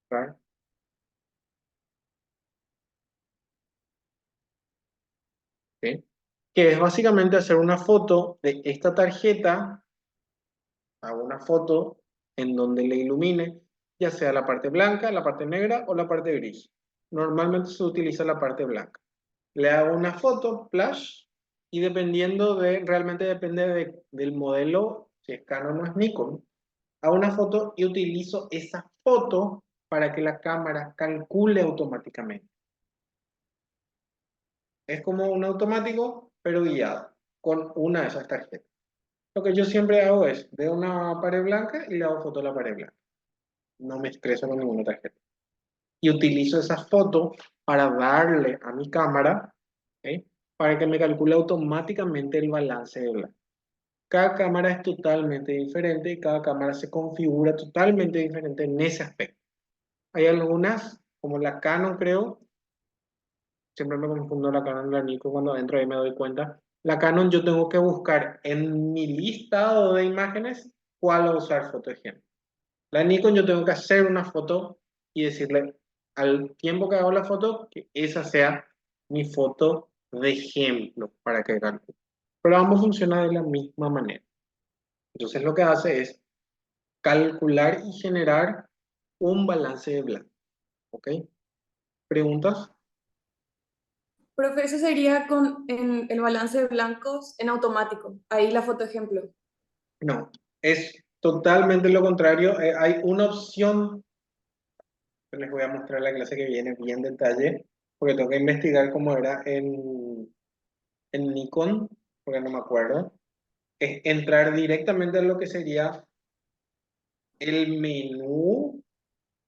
¿verdad? ¿Sí? Que es básicamente hacer una foto de esta tarjeta, hago una foto en donde le ilumine, ya sea la parte blanca, la parte negra o la parte gris. Normalmente se utiliza la parte blanca. Le hago una foto, flash, y realmente depende del modelo, si es Canon o es Nikon, hago una foto y utilizo esa foto para que la cámara calcule automáticamente. Es como un automático, pero guiado, con una de esas tarjetas. Lo que yo siempre hago es, veo una pared blanca y le hago foto a la pared blanca. No me estreso con ninguna tarjeta. Y utilizo esa foto para darle a mi cámara, ¿ok? Para que me calcule automáticamente el balance de blanco. Cada cámara es totalmente diferente y cada cámara se configura totalmente diferente en ese aspecto. Hay algunas, como la Canon creo, siempre me confundo la Canon y la Nikon, cuando entro ahí me doy cuenta. La Canon yo tengo que buscar en mi listado de imágenes cuál usar foto ejemplo. La Nikon yo tengo que hacer una foto y decirle al tiempo que hago la foto que esa sea mi foto de ejemplo para que calcule. Pero ambos funcionan de la misma manera. Entonces lo que hace es calcular y generar un balance de blanco. ¿Ok? ¿Preguntas? Profe, eso sería con el balance de blancos en automático. Ahí la foto ejemplo. No, es totalmente lo contrario. Hay una opción, que les voy a mostrar en la clase que viene bien detalle, porque tengo que investigar cómo era en Nikon, porque no me acuerdo. Es entrar directamente en lo que sería el menú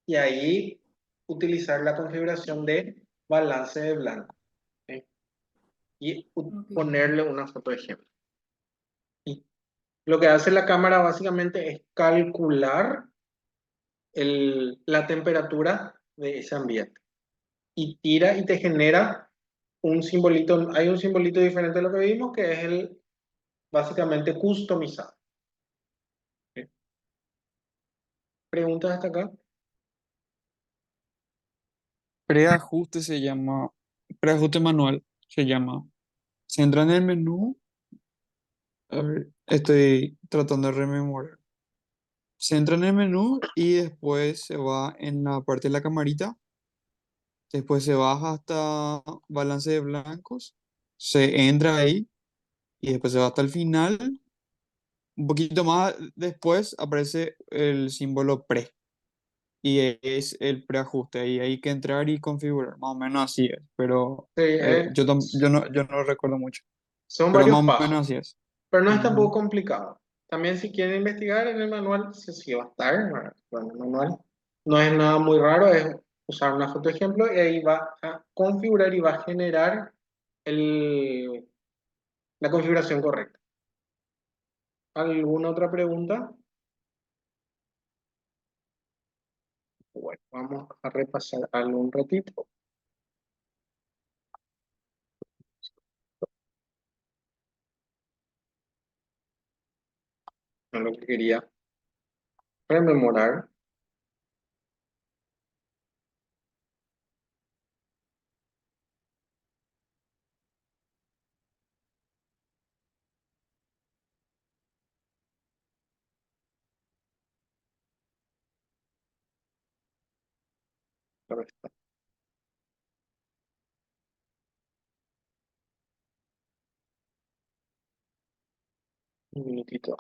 y ahí utilizar la configuración de balance de blanco, ¿sí? Y Ok. ponerle una foto de ejemplo. Y lo que hace la cámara básicamente es calcular la temperatura de ese ambiente y tira y te genera un simbolito. Hay un simbolito diferente a lo que vimos, que es el básicamente customizado. ¿Sí? ¿Preguntas hasta acá? Preajuste se llama, preajuste manual se llama. Se entra en el menú, a ver, estoy tratando de rememorar. Se entra en el menú y después se va en la parte de la camarita, después se baja hasta balance de blancos, se entra ahí y después se va hasta el final. Un poquito más después aparece el símbolo pre y es el preajuste. Ahí hay que entrar y configurar, más o menos así es, pero Sí, yo no recuerdo mucho, son pero más varios o pasos, menos así es. pero no es tampoco Ujú. complicado. También si quieren investigar en el manual, sí va a estar, ¿verdad? Bueno, el manual no es nada muy raro, es usar una foto ejemplo y ahí va a configurar y va a generar el, la configuración correcta. ¿Alguna otra pregunta? Bueno, vamos a repasar algo un ratito. No lo que quería rememorar. Un minutito.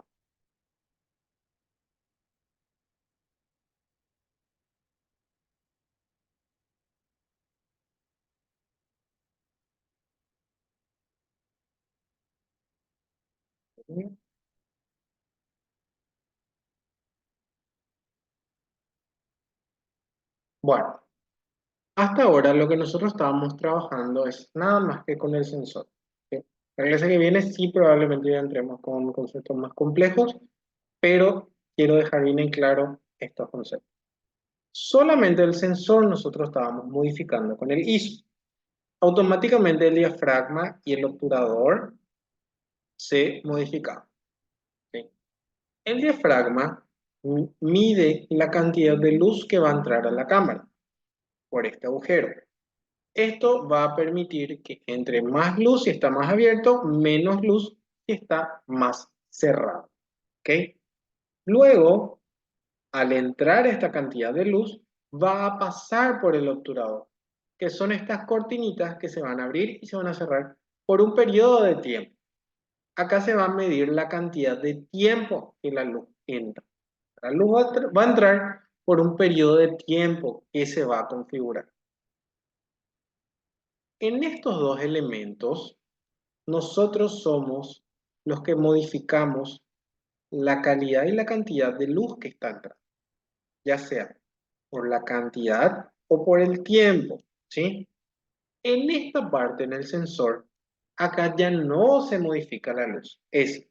Bueno, hasta ahora lo que nosotros estábamos trabajando es nada más que con el sensor. ¿Sí? La clase que viene sí probablemente ya entremos con conceptos más complejos, pero quiero dejar bien en claro estos conceptos. Solamente el sensor nosotros estábamos modificando con el ISO. Automáticamente el diafragma y el obturador se modificaban. ¿Sí? El diafragma mide la cantidad de luz que va a entrar a la cámara por este agujero. Esto va a permitir que entre más luz si está más abierto, menos luz si está más cerrado. ¿Ok? Luego, al entrar esta cantidad de luz, va a pasar por el obturador, que son estas cortinitas que se van a abrir y se van a cerrar por un periodo de tiempo. Acá se va a medir la cantidad de tiempo que la luz entra. La luz va a entrar por un periodo de tiempo que se va a configurar. En estos dos elementos, nosotros somos los que modificamos la calidad y la cantidad de luz que está entrando, ya sea por la cantidad o por el tiempo, ¿sí? En esta parte, en el sensor, acá ya no se modifica la luz. Es,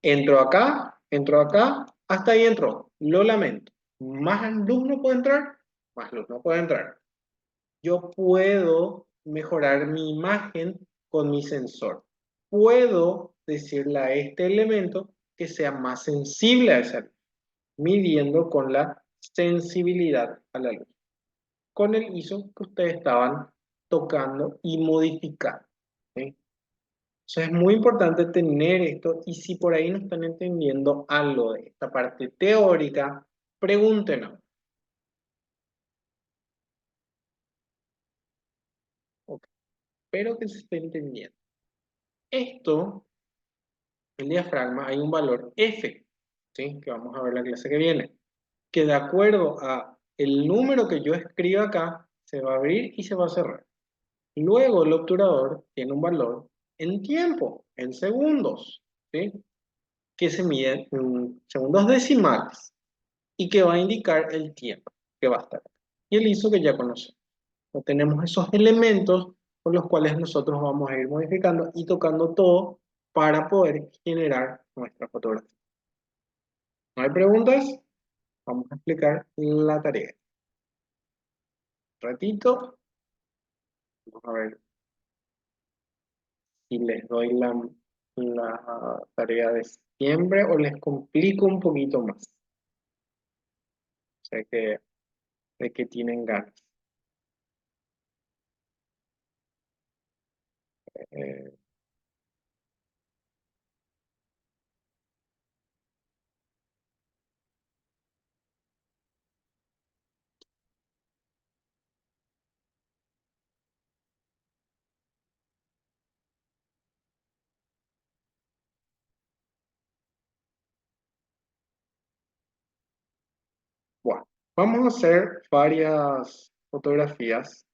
entro acá, hasta ahí entró. Lo lamento. Más luz no puede entrar, más luz no puede entrar. Yo puedo mejorar mi imagen con mi sensor. Puedo decirle a este elemento que sea más sensible a esa luz, midiendo con la sensibilidad a la luz, con el ISO que ustedes estaban tocando y modificando. ¿sí? Entonces es muy importante tener esto y si por ahí no están entendiendo algo de esta parte teórica, pregúntenos. Ok, espero que se esté entendiendo. Esto, el diafragma, hay un valor F, ¿sí? Que vamos a ver la clase que viene, que de acuerdo a el número que yo escriba acá, se va a abrir y se va a cerrar. Luego el obturador tiene un valor en tiempo, en segundos, ¿sí? Que se mide en segundos decimales y que va a indicar el tiempo que va a estar. Y el ISO que ya conocemos. No tenemos esos elementos con los cuales nosotros vamos a ir modificando y tocando todo para poder generar nuestra fotografía. ¿No hay preguntas? Vamos a explicar la tarea. Un ratito. Vamos a ver si les doy la tarea de septiembre o les complico un poquito más. Sé que, de que tienen ganas. Eh, bueno, vamos a hacer varias fotografías.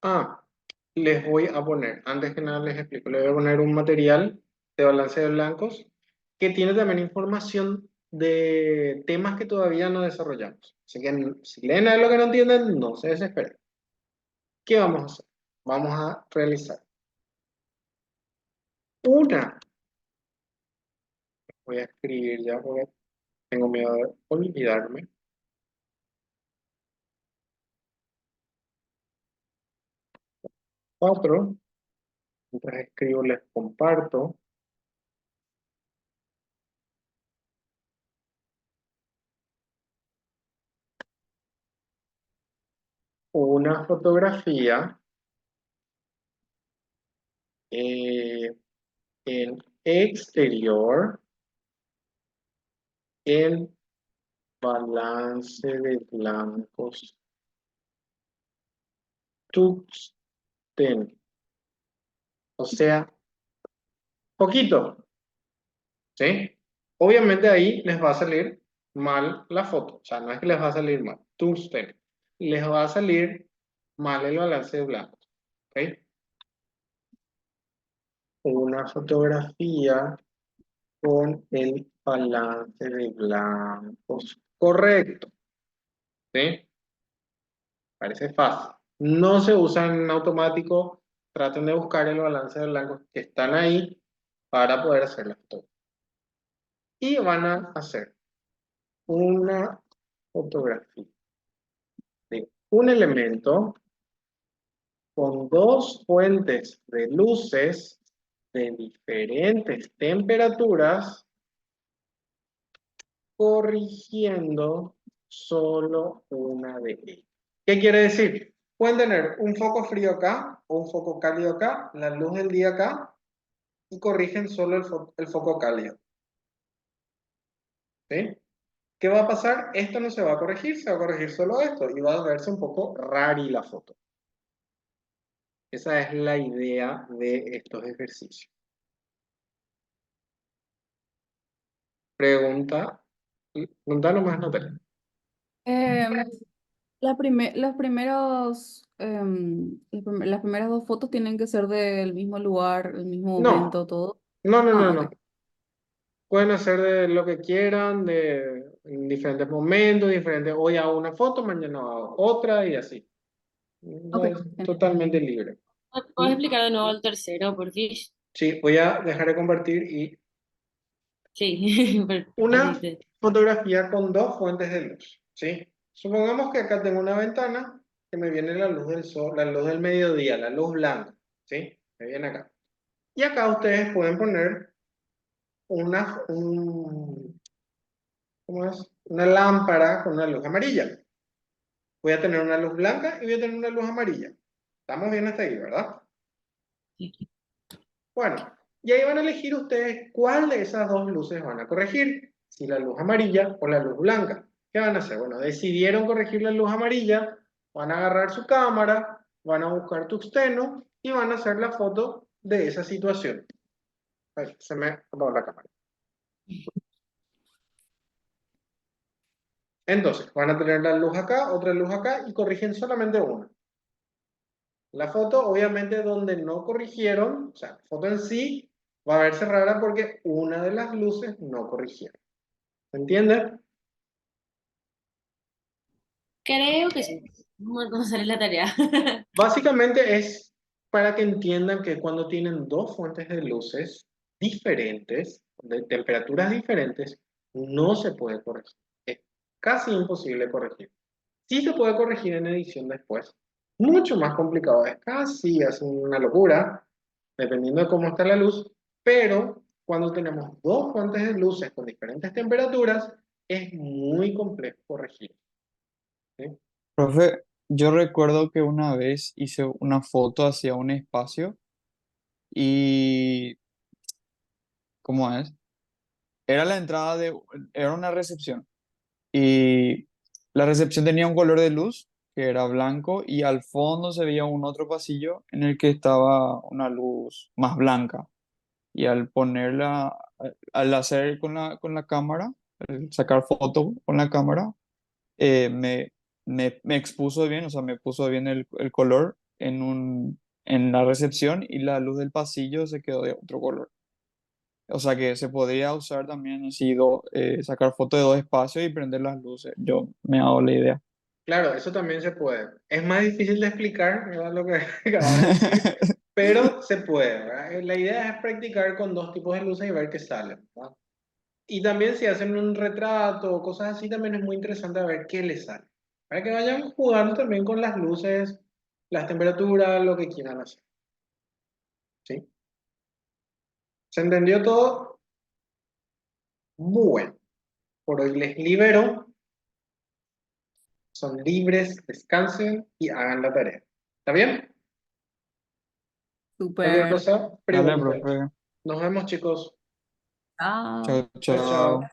Ah, les voy a poner, antes que nada les explico, les voy a poner un material de balance de blancos que tiene también información de temas que todavía no desarrollamos. Así que si leen algo que no entienden, no se desesperen. ¿Qué vamos a hacer? Vamos a realizar una, voy a escribir ya porque tengo miedo de olvidarme. Cuatro, mientras escribo les comparto una fotografía eh, en exterior, en balance de blancos tungsteno. O sea, poquito, ¿sí? Obviamente ahí les va a salir mal la foto. O sea, no es que les va a salir mal. Tungsteno. Les va a salir mal el balance de blancos. ¿Ok? Una fotografía con el balance de blancos correcto. ¿Sí? Parece fácil. No se usa en automático. Traten de buscar el balance de blancos que están ahí para poder hacer la foto. Y van a hacer una fotografía de un elemento con dos fuentes de luces de diferentes temperaturas, corrigiendo solo una de ellas. ¿Qué quiere decir? Pueden tener un foco frío acá o un foco cálido acá, la luz del día acá, y corrigen solo el foco cálido. ¿Sí? ¿Qué va a pasar? Esto no se va a corregir, se va a corregir solo esto y va a verse un poco rari la foto. Esa es la idea de estos ejercicios. Pregunta, pregunta nomás, Natalia. Em, los primeros, las primeras dos fotos tienen que ser del mismo lugar, el mismo No, momento, todo. no, no, no, Ah, ok. no. Pueden hacer de lo que quieran, en diferentes momentos, diferentes. Hoy hago una foto, mañana hago otra y así. Ok, No es genial. totalmente libre. ¿Puedes Y explicar de nuevo el tercero, por fin? sí, voy a dejar de compartir y Sí, Una repite. fotografía con dos fuentes de luz, ¿sí? Supongamos que acá tengo una ventana que me viene la luz del sol, la luz del mediodía, la luz blanca, ¿sí? Me viene acá. Y acá ustedes pueden poner ¿cómo es? Una lámpara con una luz amarilla. Voy a tener una luz blanca y voy a tener una luz amarilla. Estamos bien hasta ahí, ¿verdad? Sí. Bueno, y ahí van a elegir ustedes cuál de esas dos luces van a corregir, si la luz amarilla o la luz blanca. ¿Qué van a hacer? Bueno, decidieron corregir la luz amarilla, van a agarrar su cámara, van a buscar tungsteno y van a hacer la foto de esa situación. Ay, se me apagó la cámara. Entonces, van a tener la luz acá, otra luz acá y corrigen solamente una. La foto, obviamente, donde no corrigieron, o sea, la foto en sí va a verse rara porque una de las luces no corrigieron. ¿Se entiende? Creo que sí. Vamos a hacer la tarea. Básicamente es para que entiendan que cuando tienen dos fuentes de luces diferentes, de temperaturas diferentes, no se puede corregir. Es casi imposible corregir. Sí se puede corregir en edición después. Mucho más complicado. Es casi así una locura, dependiendo de cómo está la luz. Pero cuando tenemos dos fuentes de luces con diferentes temperaturas, es muy complejo corregir. ¿Sí? Profe, yo recuerdo que una vez hice una foto hacia un espacio y, ¿cómo es? Era la entrada era una recepción y la recepción tenía un color de luz que era blanco y al fondo se veía un otro pasillo en el que estaba una luz más blanca. Y al ponerla, al hacer con la cámara, al sacar foto con la cámara, eh, me, me expuso bien, o sea, me puso bien el color en la recepción y la luz del pasillo se quedó de otro color. O sea que se podría usar también así, sacar fotos de dos espacios y prender las luces. Yo me hago la idea. Claro, eso también se puede. Es más difícil de explicar, ¿verdad? Lo que acabas de decir, pero se puede, ¿verdad? La idea es practicar con dos tipos de luces y ver qué sale, ¿verdad? Y también si hacen un retrato o cosas así, también es muy interesante ver qué les sale. Para que vayan jugando también con las luces, las temperaturas, lo que quieran hacer. ¿Sí? ¿Se entendió todo? Bueno, por hoy les libero. Son libres, descansen y hagan la tarea. ¿Está bien? Cualquier Súper. cosa, Dale, pregunten. profe. Nos vemos, chicos. Chao. Chao, Chao, chao. chao.